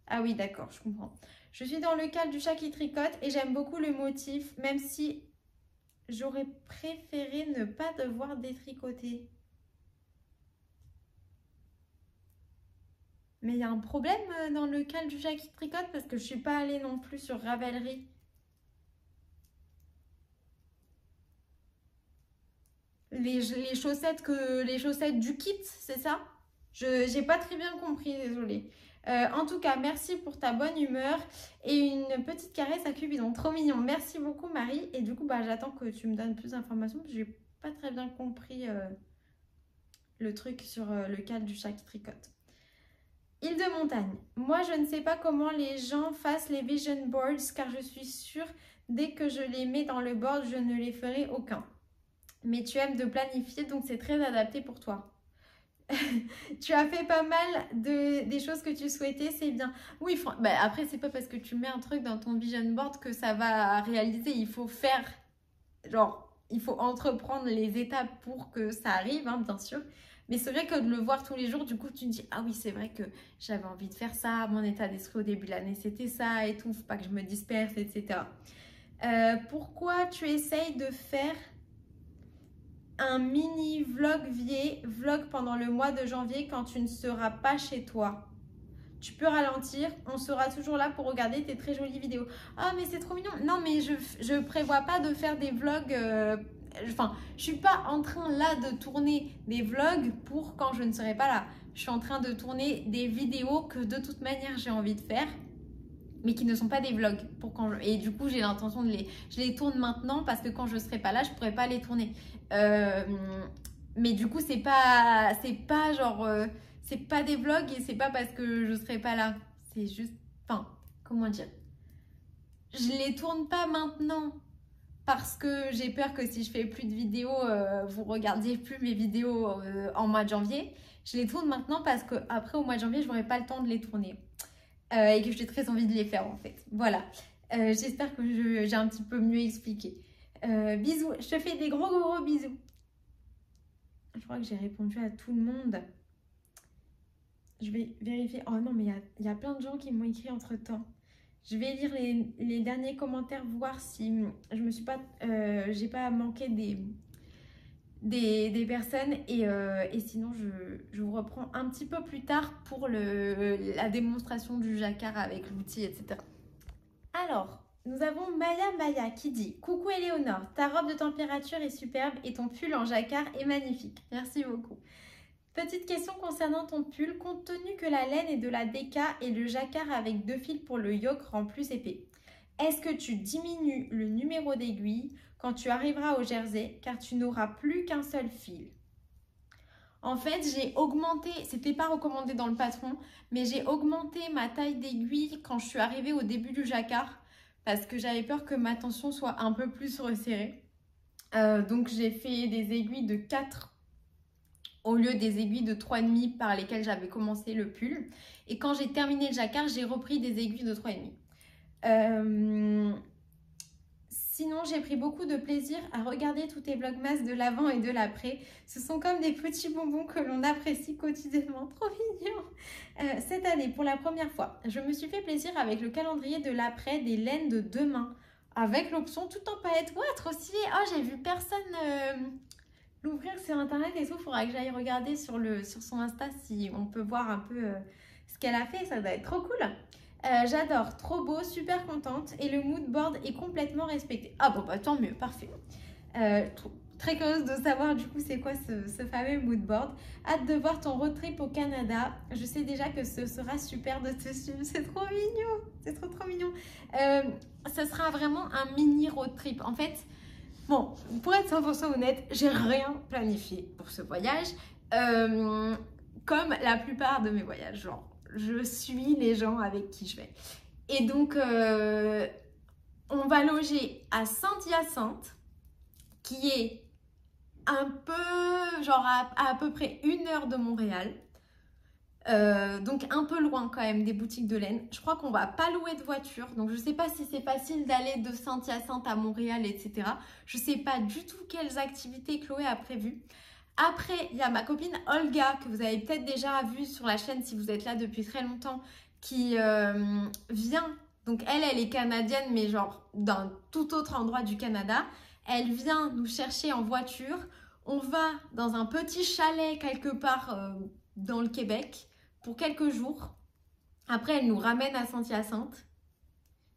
Ah oui, d'accord, je comprends. Je suis dans le cadre du chat qui tricote et j'aime beaucoup le motif, même si j'aurais préféré ne pas devoir détricoter. Mais il y a un problème dans le cadre du chat qui tricote parce que je ne suis pas allée non plus sur Ravelry. Les chaussettes du kit, c'est ça? Je n'ai pas très bien compris, désolée. En tout cas, merci pour ta bonne humeur et une petite caresse à Cupidon. Trop mignon. Merci beaucoup, Marie. Et du coup, bah, j'attends que tu me donnes plus d'informations parce que je n'ai pas très bien compris le truc sur le cadre du chat qui tricote. Île de montagne. Moi, je ne sais pas comment les gens fassent les vision boards car je suis sûre, dès que je les mets dans le board, je ne les ferai aucun. Mais tu aimes de planifier, donc c'est très adapté pour toi. Tu as fait pas mal des choses que tu souhaitais, c'est bien. Oui, bah après, c'est pas parce que tu mets un truc dans ton vision board que ça va réaliser. Il faut faire, genre, il faut entreprendre les étapes pour que ça arrive, hein, bien sûr. Mais c'est vrai que de le voir tous les jours, du coup, tu te dis, ah oui, c'est vrai que j'avais envie de faire ça. Mon état d'esprit au début de l'année, c'était ça et tout. Faut pas que je me disperse, etc. Pourquoi tu essayes de faire un mini vlog pendant le mois de janvier quand tu ne seras pas chez toi? Tu peux ralentir, on sera toujours là pour regarder tes très jolies vidéos. Ah mais c'est trop mignon. Non mais je prévois pas de faire des vlogs. Enfin, je suis pas en train là de tourner des vlogs pour quand je ne serai pas là. Je suis en train de tourner des vidéos que de toute manière j'ai envie de faire, mais qui ne sont pas des vlogs. Et du coup, j'ai l'intention je les tourne maintenant parce que quand je serai pas là, je pourrai pas les tourner. Mais du coup, c'est pas genre, c'est pas des vlogs et c'est pas parce que je serai pas là. C'est juste, enfin, comment dire? Je les tourne pas maintenant parce que j'ai peur que si je fais plus de vidéos, vous regardiez plus mes vidéos en mois de janvier. Je les tourne maintenant parce que après au mois de janvier, je n'aurai pas le temps de les tourner. Et que j'ai très envie de les faire en fait. Voilà. J'espère que j'ai un petit peu mieux expliqué. Bisous. Je te fais des gros bisous. Je crois que j'ai répondu à tout le monde. Je vais vérifier. Oh non, mais il y a plein de gens qui m'ont écrit entre temps. Je vais lire les derniers commentaires, voir si je me suis pas, j'ai pas manqué des personnes et sinon je vous reprends un petit peu plus tard pour la démonstration du jacquard avec l'outil, etc. Alors, nous avons Maya qui dit: coucou Éléonore, ta robe de température est superbe et ton pull en jacquard est magnifique. Merci beaucoup. Petite question concernant ton pull, compte tenu que la laine est de la DK et le jacquard avec 2 fils pour le yoke rend plus épais, est-ce que tu diminues le numéro d'aiguille quand tu arriveras au jersey car tu n'auras plus qu'un seul fil? En fait, j'ai augmenté, c'était pas recommandé dans le patron, mais j'ai augmenté ma taille d'aiguille quand je suis arrivée au début du jacquard parce que j'avais peur que ma tension soit un peu plus resserrée. Donc j'ai fait des aiguilles de 4 au lieu des aiguilles de 3,5 par lesquelles j'avais commencé le pull. Et quand j'ai terminé le jacquard, j'ai repris des aiguilles de 3,5. Sinon, j'ai pris beaucoup de plaisir à regarder tous tes vlogmas de l'avant et de l'après. Ce sont comme des petits bonbons que l'on apprécie quotidiennement. Trop mignon. Cette année, pour la première fois, je me suis fait plaisir avec le calendrier de l'après des laines de demain, avec l'option tout en paillettes. Ouais, trop stylé. Oh, j'ai vu personne l'ouvrir sur internet et tout. Il faudra que j'aille regarder sur son Insta si on peut voir un peu ce qu'elle a fait. Ça doit être trop cool. J'adore, trop beau, super contente et le mood board est complètement respecté. Ah bon, bah tant mieux, parfait. Très curieuse de savoir du coup c'est quoi ce fameux mood board. Hâte de voir ton road trip au Canada. Je sais déjà que ce sera super de te suivre. C'est trop mignon, c'est trop mignon. Ce sera vraiment un mini road trip. En fait, bon, pour être 100% honnête, j'ai rien planifié pour ce voyage. Comme la plupart de mes voyages, genre. Je suis les gens avec qui je vais. Et donc, on va loger à Saint-Hyacinthe, qui est un peu, genre à peu près 1 heure de Montréal. Donc un peu loin quand même des boutiques de laine. Je crois qu'on va pas louer de voiture. Donc je sais pas si c'est facile d'aller de Saint-Hyacinthe à Montréal, etc. Je sais pas du tout quelles activités Chloé a prévues. Après, il y a ma copine Olga, que vous avez peut-être déjà vue sur la chaîne si vous êtes là depuis très longtemps, qui vient. Donc elle est canadienne, mais genre d'un tout autre endroit du Canada. Elle vient nous chercher en voiture. On va dans un petit chalet quelque part dans le Québec pour quelques jours. Après, elle nous ramène à Saint-Hyacinthe.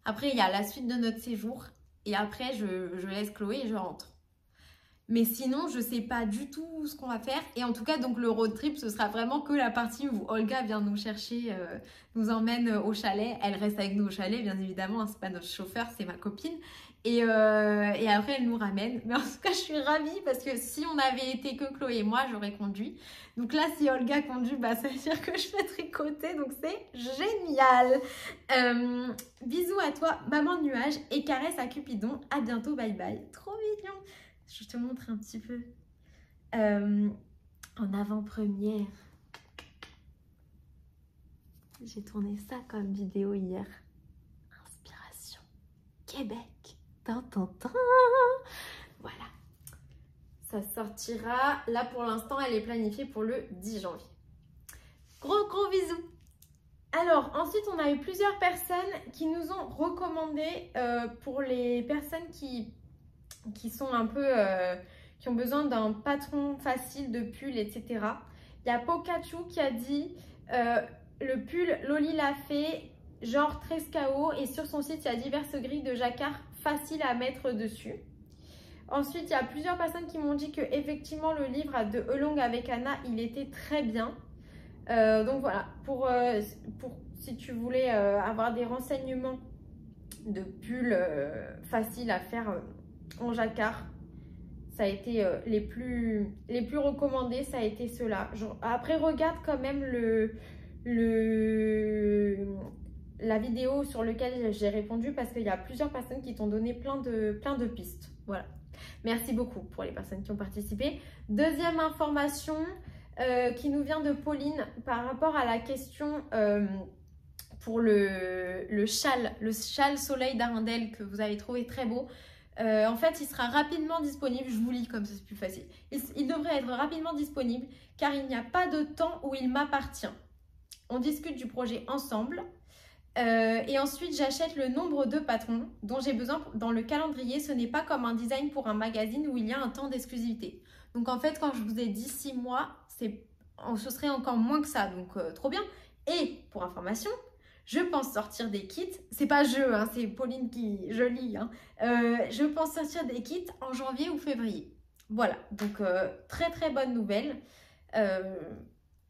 Après, il y a la suite de notre séjour. Et après, je laisse Chloé et je rentre. Mais sinon, je sais pas du tout ce qu'on va faire. Et en tout cas, donc le road trip, ce sera vraiment que la partie où Olga vient nous chercher, nous emmène au chalet. Elle reste avec nous au chalet, bien évidemment. Hein, c'est pas notre chauffeur, c'est ma copine. Et après, elle nous ramène. Mais en tout cas, je suis ravie parce que si on avait été que Chloé et moi, j'aurais conduit. Donc là, si Olga conduit, bah, ça veut dire que je vais tricoter. Donc c'est génial. Bisous à toi, maman nuage. Et caresse à Cupidon. À bientôt, bye bye. Trop mignon. Je te montre un petit peu. en avant-première. J'ai tourné ça comme vidéo hier. Inspiration Québec. Tintintin. Voilà. Ça sortira. Là pour l'instant, elle est planifiée pour le 10 janvier. Gros bisous. Alors ensuite, on a eu plusieurs personnes qui nous ont recommandé pour les personnes qui sont un peu... qui ont besoin d'un patron facile de pull, etc. Il y a Pokachu qui a dit le pull Loli l'a fait, genre 13 KO, et sur son site, il y a diverses grilles de jacquard faciles à mettre dessus. Ensuite, il y a plusieurs personnes qui m'ont dit que effectivement le livre de Elong avec Anna, il était très bien. Donc voilà, pour si tu voulais avoir des renseignements de pull faciles à faire en jacquard, ça a été les plus recommandés, ça a été ceux-là. Après, regarde quand même la vidéo sur laquelle j'ai répondu, parce qu'il y a plusieurs personnes qui t'ont donné plein de pistes. Voilà. Merci beaucoup pour les personnes qui ont participé. Deuxième information qui nous vient de Pauline par rapport à la question pour le châle soleil d'Arundel que vous avez trouvé très beau. En fait, il sera rapidement disponible. Je vous lis comme ça, c'est plus facile. Il devrait être rapidement disponible car il n'y a pas de temps où il m'appartient. On discute du projet ensemble. Et ensuite, j'achète le nombre de patrons dont j'ai besoin dans le calendrier. Ce n'est pas comme un design pour un magazine où il y a un temps d'exclusivité. Donc, en fait, quand je vous ai dit 6 mois, ce serait encore moins que ça. Donc, trop bien. Et pour information, je pense sortir des kits. C'est pas hein, c'est Pauline qui... Je lis. Hein. Je pense sortir des kits en janvier ou février. Voilà. Donc, très bonne nouvelle.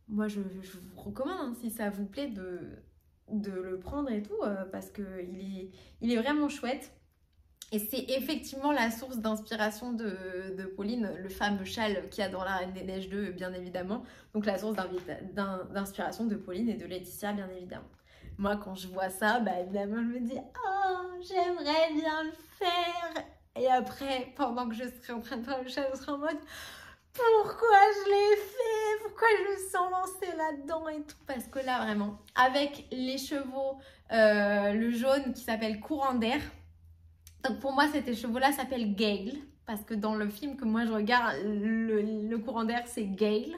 Moi, je vous recommande, hein, si ça vous plaît, de le prendre et tout, parce qu'il est vraiment chouette. Et c'est effectivement la source d'inspiration de Pauline, le fameux châle qu'il y a dans La Reine des Neiges 2, bien évidemment. Donc la source d'inspiration de Pauline et de Laetitia, bien évidemment. Moi, quand je vois ça, bah, évidemment, je me dis « Oh, j'aimerais bien le faire !» Et après, pendant que je serai en train de faire le châle, je serai en mode « Pourquoi je l'ai fait? Pourquoi je me sens lancée là-dedans et tout ?» Parce que là, vraiment, avec les chevaux, le jaune qui s'appelle Courant d'air. Donc pour moi, ces chevaux-là s'appellent Gale. Parce que dans le film que moi je regarde, le Courant d'air, c'est Gale.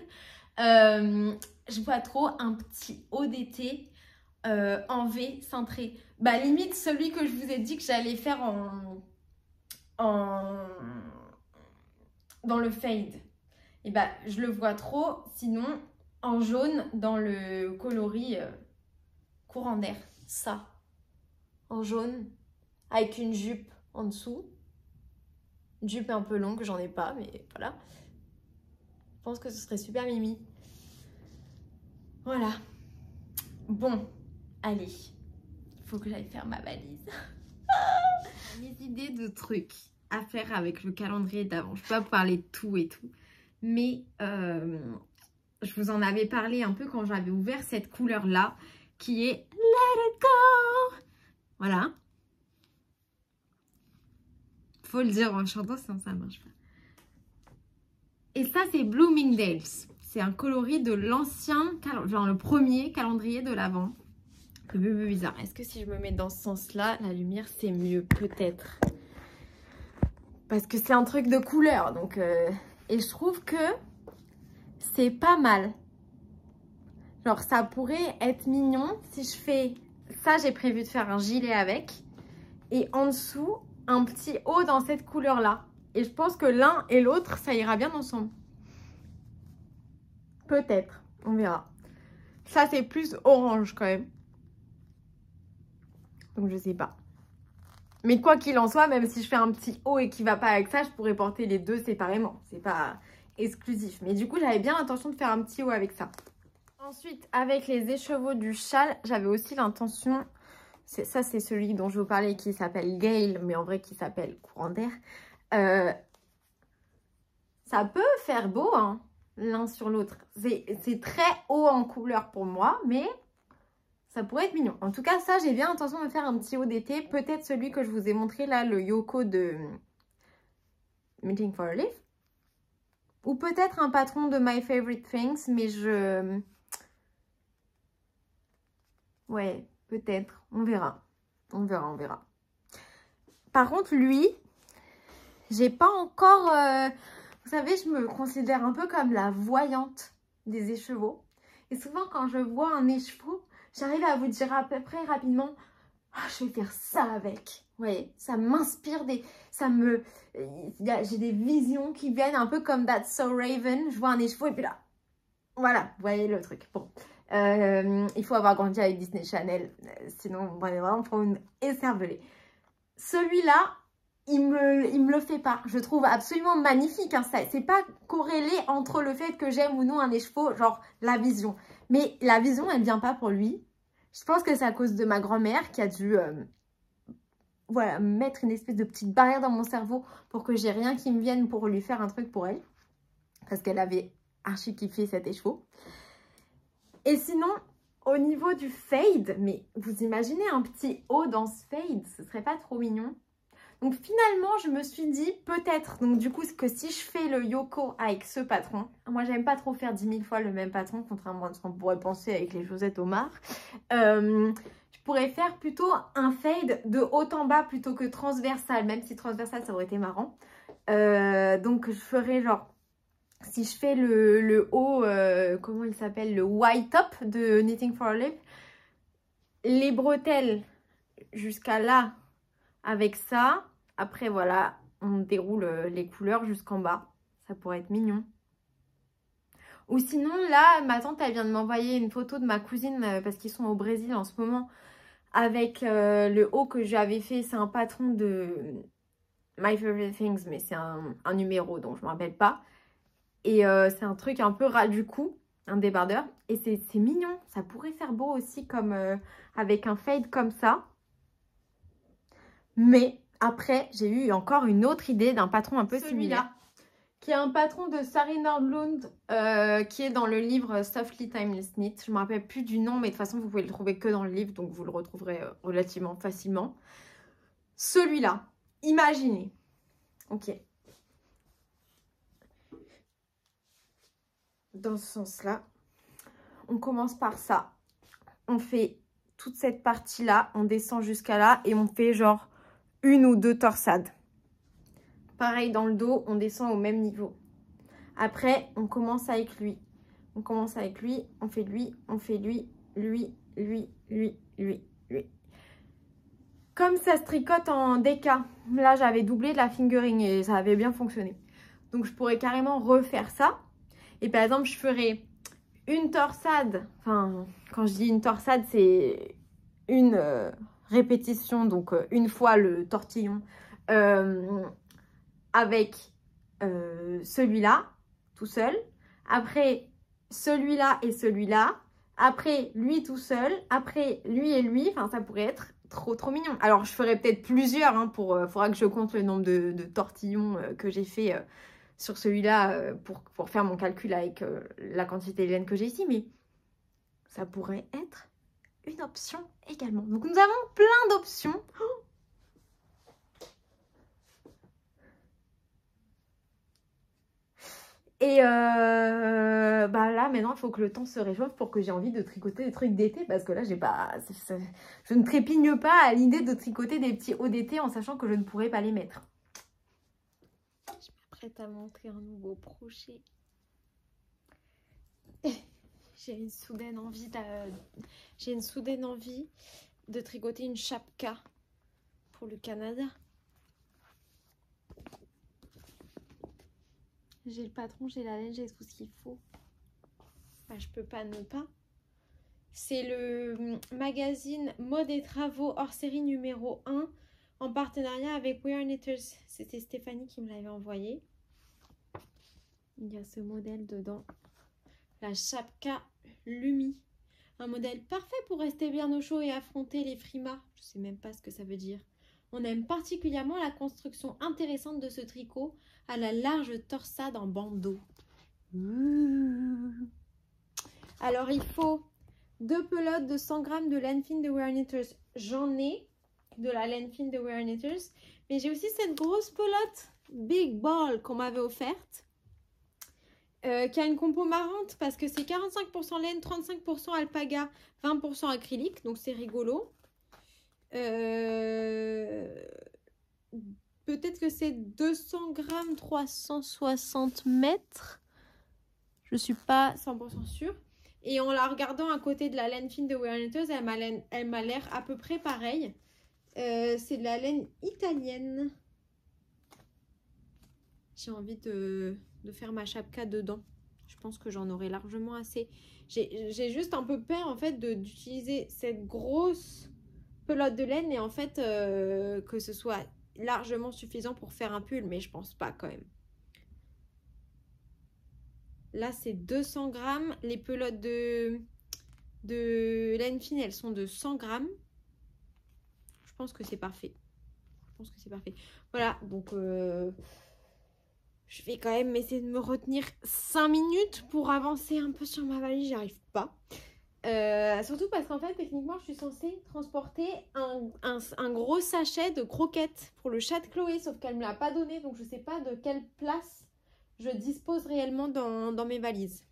Je vois trop un petit haut d'été en V cintré. Bah limite celui que je vous ai dit que j'allais faire dans le fade. Et bah je le vois trop, sinon en jaune dans le coloris Courant d'air. Ça, en jaune, avec une jupe en dessous. Une jupe un peu longue, j'en ai pas, mais voilà. Je pense que ce serait super mimi. Voilà. Bon, allez. Il faut que j'aille faire ma valise. Mes idées de trucs à faire avec le calendrier d'avant. Je peux pas vous parler de tout et tout. Mais je vous en avais parlé un peu quand j'avais ouvert cette couleur-là, qui est Let It Go. Voilà. Faut le dire en chantant, sinon ça marche pas. Et ça, c'est Bloomingdale's. C'est un coloris de l'ancien, genre le premier calendrier de l'Avent. Un peu bizarre. Est-ce que si je me mets dans ce sens-là, la lumière, c'est mieux? Peut-être. Parce que c'est un truc de couleur. Donc, et je trouve que c'est pas mal. Genre, ça pourrait être mignon si je fais... Ça, j'ai prévu de faire un gilet avec. Et en dessous, un petit haut dans cette couleur-là. Et je pense que l'un et l'autre, ça ira bien ensemble. Peut-être. On verra. Ça, c'est plus orange quand même. Donc, je sais pas. Mais quoi qu'il en soit, même si je fais un petit haut et qui va pas avec ça, je pourrais porter les deux séparément. C'est pas exclusif. Mais du coup, j'avais bien l'intention de faire un petit haut avec ça. Ensuite, avec les écheveaux du châle, j'avais aussi l'intention... Ça, c'est celui dont je vous parlais qui s'appelle Gale, mais en vrai qui s'appelle Courant d'air. Ça peut faire beau, hein, l'un sur l'autre. C'est très haut en couleur pour moi, mais ça pourrait être mignon. En tout cas, ça, j'ai bien l'intention de faire un petit haut d'été. Peut-être celui que je vous ai montré là, le Yoko de Meeting for a Leaf. Ou peut-être un patron de My Favorite Things, mais je... Ouais, peut-être. On verra. On verra, on verra. Par contre, lui, j'ai pas encore... Vous savez, je me considère un peu comme la voyante des écheveaux. Et souvent, quand je vois un écheveau, j'arrive à vous dire à peu près rapidement, ah, je vais faire ça avec. Vous voyez, ça m'inspire des... J'ai des visions qui viennent un peu comme That's So Raven. Je vois un écheveau et puis là, voilà, vous voyez le truc. Bon, il faut avoir grandi avec Disney Channel, sinon on va vraiment prendre une écervelée. Celui-là, il me le fait pas. Je trouve absolument magnifique. Hein, c'est pas corrélé entre le fait que j'aime ou non un écheveau, genre la vision. Mais la vision, elle vient pas pour lui. Je pense que c'est à cause de ma grand-mère qui a dû voilà, mettre une espèce de petite barrière dans mon cerveau pour que j'ai rien qui me vienne pour lui faire un truc pour elle. Parce qu'elle avait archi kiffé cet écheveau. Et sinon, au niveau du fade, mais vous imaginez un petit haut dans ce fade, ce serait pas trop mignon? Donc finalement, je me suis dit peut-être, donc du coup, que si je fais le Yoko avec ce patron, moi j'aime pas trop faire 10 000 fois le même patron, contrairement à ce qu'on pourrait penser avec les chaussettes Omar. Je pourrais faire plutôt un fade de haut en bas plutôt que transversal, même si transversal ça aurait été marrant. Donc je ferais genre, si je fais le haut, comment il s'appelle, le white top de Knitting for a Lip, les bretelles jusqu'à là, avec ça, après voilà, on déroule les couleurs jusqu'en bas. Ça pourrait être mignon. Ou sinon, là, ma tante, elle vient de m'envoyer une photo de ma cousine, parce qu'ils sont au Brésil en ce moment, avec le haut que j'avais fait. C'est un patron de My Favorite Things, mais c'est un numéro, donc je ne me rappelle pas. Et c'est un truc un peu ras du cou, un débardeur. Et c'est mignon, ça pourrait faire beau aussi, comme avec un fade comme ça. Mais après, j'ai eu encore une autre idée d'un patron un peu similaire. Qui est un patron de Sari Nordlund, qui est dans le livre Softly Timeless Knit. Je ne me rappelle plus du nom, mais de toute façon, vous pouvez le trouver que dans le livre, donc vous le retrouverez relativement facilement. Celui-là, imaginez. Ok. Dans ce sens-là, on commence par ça. On fait toute cette partie-là, on descend jusqu'à là et on fait genre une ou deux torsades. Pareil dans le dos, on descend au même niveau. Après, on commence avec lui. On commence avec lui, on fait lui, on fait lui, lui, lui, lui, lui, lui. Comme ça se tricote en DK. Là, j'avais doublé de la fingering et ça avait bien fonctionné. Donc, je pourrais carrément refaire ça. Et par exemple, je ferais une torsade. Enfin, quand je dis une torsade, c'est une répétition. Donc, une fois le tortillon avec celui-là, tout seul. Après, celui-là et celui-là. Après, lui tout seul. Après, lui et lui. Enfin, ça pourrait être trop mignon. Alors, je ferais peut-être plusieurs. Hein, faudra que je compte le nombre de tortillons que j'ai fait sur celui-là pour faire mon calcul avec la quantité de laine que j'ai ici. Mais ça pourrait être une option également. Donc, nous avons plein d'options. Et bah là, maintenant, il faut que le temps se réchauffe pour que j'ai envie de tricoter des trucs d'été. Parce que là, j'ai pas, je ne trépigne pas à l'idée de tricoter des petits hauts d'été en sachant que je ne pourrais pas les mettre. Je m'apprête à montrer un nouveau projet. J'ai une soudaine envie de tricoter une chapka pour le Canada. J'ai le patron, j'ai la laine, j'ai tout ce qu'il faut. Bah, je peux pas ne pas. C'est le magazine Mode et Travaux hors série numéro 1 en partenariat avec We Are Knitters. C'était Stéphanie qui me l'avait envoyé. Il y a ce modèle dedans. La Chapka Lumi. Un modèle parfait pour rester bien au chaud et affronter les frimas. Je sais même pas ce que ça veut dire. On aime particulièrement la construction intéressante de ce tricot à la large torsade en bandeau. Alors, il faut 2 pelotes de 100 g de laine fine de We Are Knitters. J'en ai de la laine fine de We Are Knitters. Mais j'ai aussi cette grosse pelote Big Ball qu'on m'avait offerte. qui a une compo marrante parce que c'est 45% laine, 35% alpaga, 20% acrylique, donc c'est rigolo. Peut-être que c'est 200 grammes, 360 mètres. Je suis pas 100% sûre. Et en la regardant à côté de la laine fine de Wear & Tears, elle m'a l'air à peu près pareille. C'est de la laine italienne. J'ai envie de faire ma chapka dedans. Je pense que j'en aurai largement assez. J'ai juste un peu peur en fait d'utiliser cette grosse pelote de laine et en fait que ce soit largement suffisant pour faire un pull, mais je pense pas quand même. Là c'est 200 grammes. Les pelotes de laine fine, elles sont de 100 grammes. Je pense que c'est parfait. Voilà, donc je vais quand même essayer de me retenir 5 minutes pour avancer un peu sur ma valise. J'y arrive pas. Surtout parce qu'en fait, techniquement, je suis censée transporter un gros sachet de croquettes pour le chat de Chloé, sauf qu'elle ne me l'a pas donné, donc je ne sais pas de quelle place je dispose réellement dans mes valises.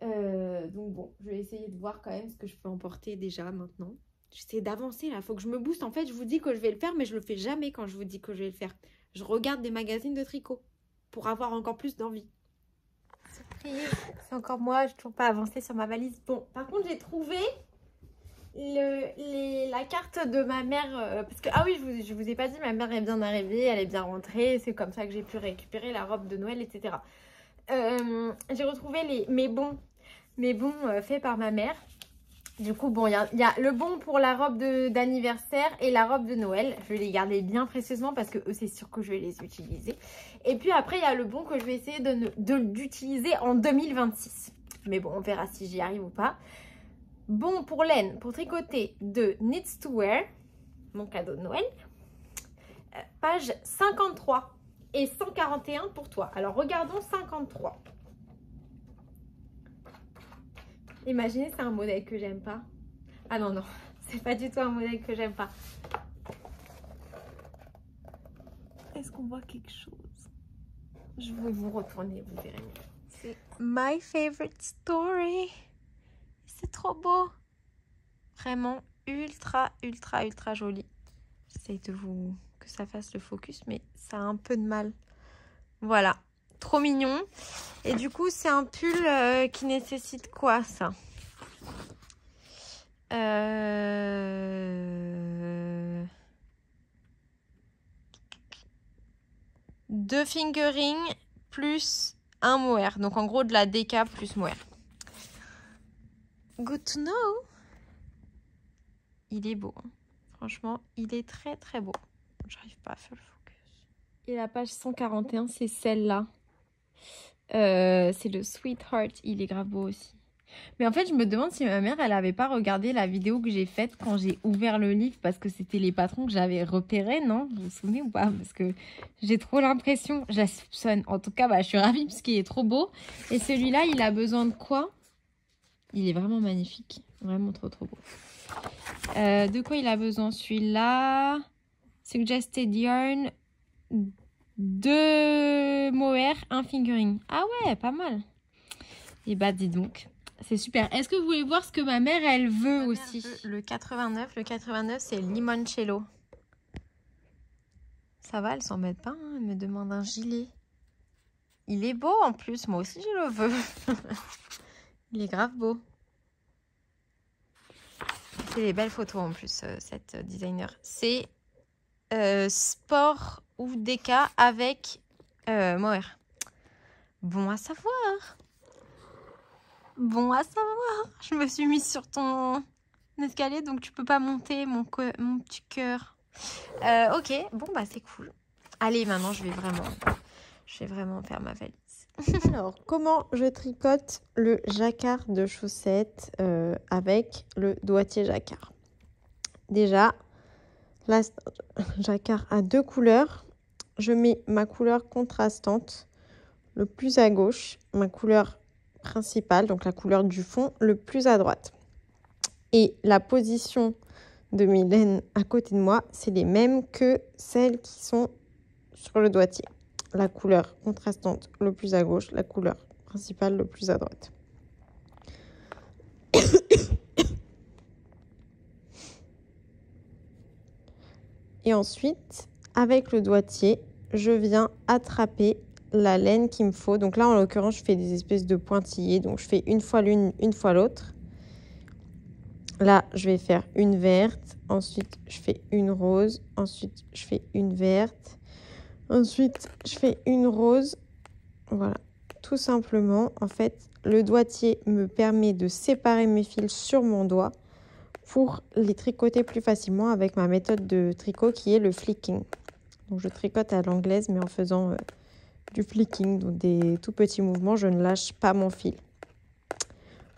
Donc bon, je vais essayer de voir quand même ce que je peux emporter déjà maintenant. J'essaie d'avancer là, il faut que je me booste. En fait, je vous dis que je vais le faire, mais je le fais jamais quand je vous dis que je vais le faire. Je regarde des magazines de tricot pour avoir encore plus d'envie. C'est encore moi, je n'ai toujours pas avancé sur ma valise. Bon, par contre, j'ai trouvé la carte de ma mère. Parce que, ah oui, je vous ai pas dit, ma mère est bien arrivée, elle est bien rentrée. C'est comme ça que j'ai pu récupérer la robe de Noël, etc. J'ai retrouvé mes bons faits par ma mère. Du coup, bon, il y a le bon pour la robe d'anniversaire et la robe de Noël. Je vais les garder bien précieusement parce que eux, c'est sûr que je vais les utiliser. Et puis après, il y a le bon que je vais essayer d'utiliser en 2026. Mais bon, on verra si j'y arrive ou pas. Bon pour laine, pour tricoter de Knits to Wear, mon cadeau de Noël. Page 53 et 141 pour toi. Alors, regardons 53. Imaginez, c'est un modèle que j'aime pas. Ah non, non, c'est pas du tout un modèle que j'aime pas. Est-ce qu'on voit quelque chose? Je vais vous retourner, vous verrez mieux. C'est My Favorite Story. C'est trop beau. Vraiment ultra, ultra, ultra joli. J'essaye que ça fasse le focus, mais ça a un peu de mal. Voilà. Trop mignon. Et du coup, c'est un pull qui nécessite quoi, ça? Deux fingering plus un mohair. Donc, en gros, de la déca plus mohair. Good to know. Il est beau. Hein. Franchement, il est très, très beau. J'arrive pas à faire le focus. Et la page 141, c'est celle-là. C'est le Sweetheart, il est grave beau aussi. Mais en fait, je me demande si ma mère, elle avait pas regardé la vidéo que j'ai faite quand j'ai ouvert le livre parce que c'était les patrons que j'avais repérés, non? Vous vous souvenez ou pas? Parce que j'ai trop l'impression, je la soupçonne. En tout cas, bah, je suis ravie parce qu'il est trop beau. Et celui-là, il a besoin de quoi? Il est vraiment magnifique. Vraiment trop, trop beau. De quoi il a besoin celui-là? Suggested Yarn. 2 mohair, 1 fingering. Ah ouais, pas mal. Et bah dis donc, c'est super. Est-ce que vous voulez voir ce que ma mère, elle veut aussi? Le 89. Le 89, c'est limoncello. Ça va, elle s'en met pas. Hein, elle me demande un gilet. Il est beau en plus. Moi aussi, je le veux. Il est grave beau. C'est des belles photos en plus, cette designer. C'est sport ou déca avec mohair. Bon à savoir. Bon à savoir. Je me suis mise sur ton escalier, donc tu peux pas monter mon petit cœur. Ok, bon bah c'est cool. Allez, maintenant je vais vraiment faire ma valise. Alors, comment je tricote le jacquard de chaussettes avec le doigtier jacquard? Déjà, là, jacquard à 2 couleurs. Je mets ma couleur contrastante le plus à gauche, ma couleur principale, donc la couleur du fond, le plus à droite. Et la position de mes laines à côté de moi, c'est les mêmes que celles qui sont sur le doigtier. la couleur contrastante le plus à gauche, la couleur principale le plus à droite. Et ensuite, avec le doigtier, je viens attraper la laine qu'il me faut. Donc là, en l'occurrence, je fais des espèces de pointillés. Donc, je fais une fois l'une, une fois l'autre. Là, je vais faire une verte. Ensuite, je fais une rose. Ensuite, je fais une verte. Ensuite, je fais une rose. Voilà, tout simplement. En fait, le doigtier me permet de séparer mes fils sur mon doigt pour les tricoter plus facilement avec ma méthode de tricot qui est le flicking. Donc, je tricote à l'anglaise, mais en faisant du flicking, donc des tout petits mouvements, je ne lâche pas mon fil.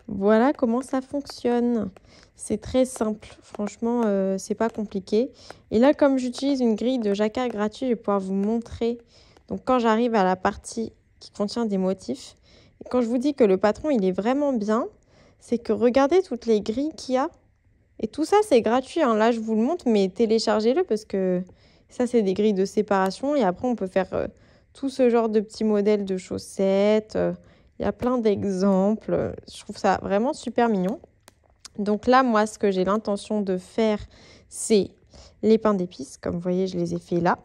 Voilà comment ça fonctionne. C'est très simple, franchement, c'est pas compliqué. Et là, comme j'utilise une grille de jacquard gratuit, je vais pouvoir vous montrer. Donc, quand j'arrive à la partie qui contient des motifs, et quand je vous dis que le patron, il est vraiment bien, c'est que regardez toutes les grilles qu'il y a. Et tout ça, c'est gratuit, hein. Là, je vous le montre, mais téléchargez-le parce que ça, c'est des grilles de séparation. Et après, on peut faire tout ce genre de petits modèles de chaussettes. Il y a plein d'exemples. Je trouve ça vraiment super mignon. Donc là, moi, ce que j'ai l'intention de faire, c'est les pains d'épices. Comme vous voyez, je les ai fait là.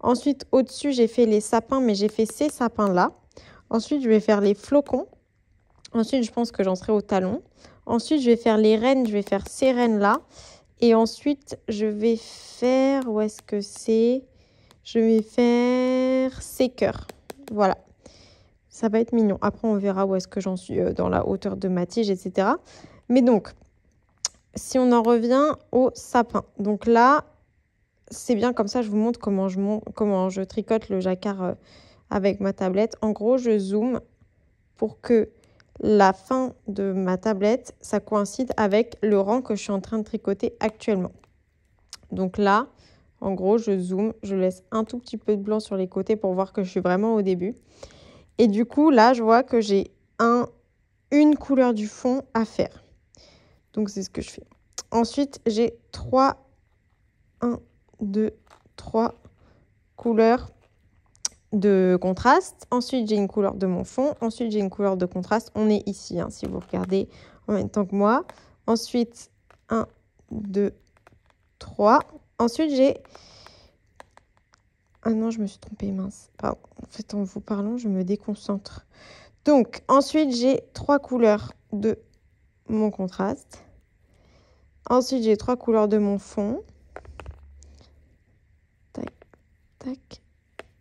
Ensuite, au-dessus, j'ai fait les sapins, mais j'ai fait ces sapins-là. Ensuite, je vais faire les flocons. Ensuite, je pense que j'en serai au talon. Ensuite, je vais faire les rennes. Je vais faire ces rennes-là. Et ensuite, je vais faire... Où est-ce que c'est? Je vais faire ces cœurs. Voilà. Ça va être mignon. Après, on verra où est-ce que j'en suis dans la hauteur de ma tige, etc. Mais donc, si on en revient au sapin. Donc là, c'est bien comme ça, je vous montre comment je tricote le jacquard avec ma tablette. En gros, je zoome pour que la fin de ma tablette, ça coïncide avec le rang que je suis en train de tricoter actuellement. Donc là, en gros, je zoome, je laisse un tout petit peu de blanc sur les côtés pour voir que je suis vraiment au début. Et du coup, là, je vois que j'ai une couleur du fond à faire. Donc, c'est ce que je fais. Ensuite, j'ai 3 couleurs de contraste. Ensuite, j'ai une couleur de mon fond. Ensuite, j'ai une couleur de contraste. On est ici, hein, si vous regardez en même temps que moi. Ensuite, 1, 2, 3. Ensuite, j'ai... Ah non, je me suis trompée, mince. Pardon. En fait, en vous parlant, je me déconcentre. Donc, ensuite, j'ai 3 couleurs de mon contraste. Ensuite, j'ai 3 couleurs de mon fond. Tac, tac,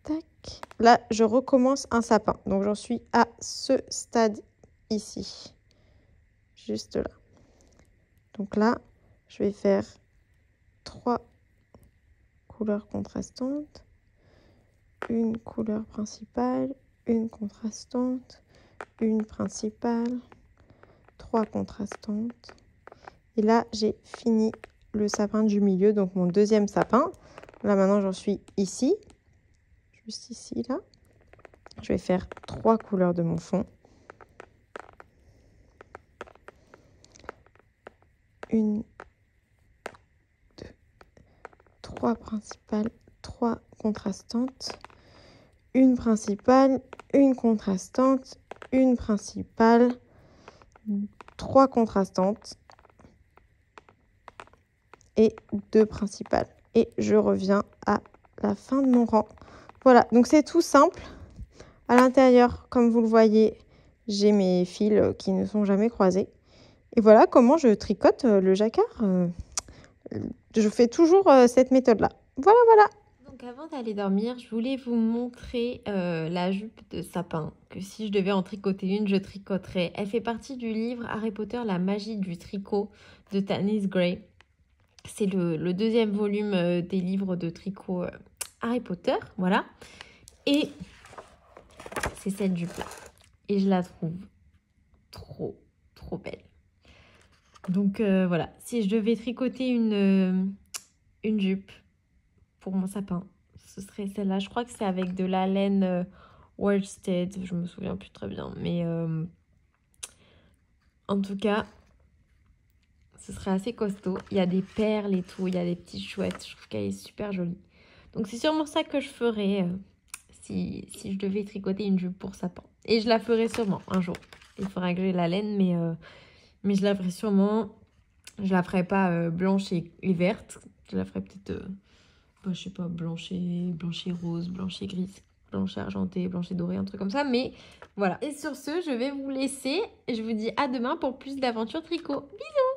tac. Là, je recommence un sapin. Donc, j'en suis à ce stade ici. Juste là. Donc là, je vais faire 3 couleurs contrastantes. Une couleur principale, une contrastante, une principale, 3 contrastantes. Et là, j'ai fini le sapin du milieu, donc mon deuxième sapin. Là, maintenant, j'en suis ici, juste ici, là. Je vais faire 3 couleurs de mon fond. 1, 2, 3 principales, 3 contrastantes. Une principale, une contrastante, une principale, 3 contrastantes et 2 principales. Et je reviens à la fin de mon rang. Voilà, donc c'est tout simple. À l'intérieur, comme vous le voyez, j'ai mes fils qui ne sont jamais croisés. Et voilà comment je tricote le jacquard. Je fais toujours cette méthode-là. Voilà, voilà. Donc avant d'aller dormir, je voulais vous montrer la jupe de sapin, que si je devais en tricoter une, je tricoterais. Elle fait partie du livre Harry Potter, la magie du tricot de Tanis Gray. C'est le deuxième volume des livres de tricot Harry Potter, voilà. Et c'est cette jupe-là. Et je la trouve trop, trop belle. Donc voilà, si je devais tricoter une jupe pour mon sapin, ce serait celle-là. Je crois que c'est avec de la laine worsted, je me souviens plus très bien. Mais en tout cas, ce serait assez costaud. Il y a des perles et tout, il y a des petits chouettes. Je trouve qu'elle est super jolie. Donc c'est sûrement ça que je ferai si je devais tricoter une jupe pour sapin. Et je la ferai sûrement un jour. Il faudra que j'ai la laine, mais je la ferai sûrement. Je la ferai pas blanche et verte. Je la ferai peut-être, je sais pas, blanche et rose, blanche et grise, blanche et argentée, blanche et dorée, un truc comme ça. Mais voilà. Et sur ce, je vais vous laisser. Je vous dis à demain pour plus d'aventures tricot. Bisous!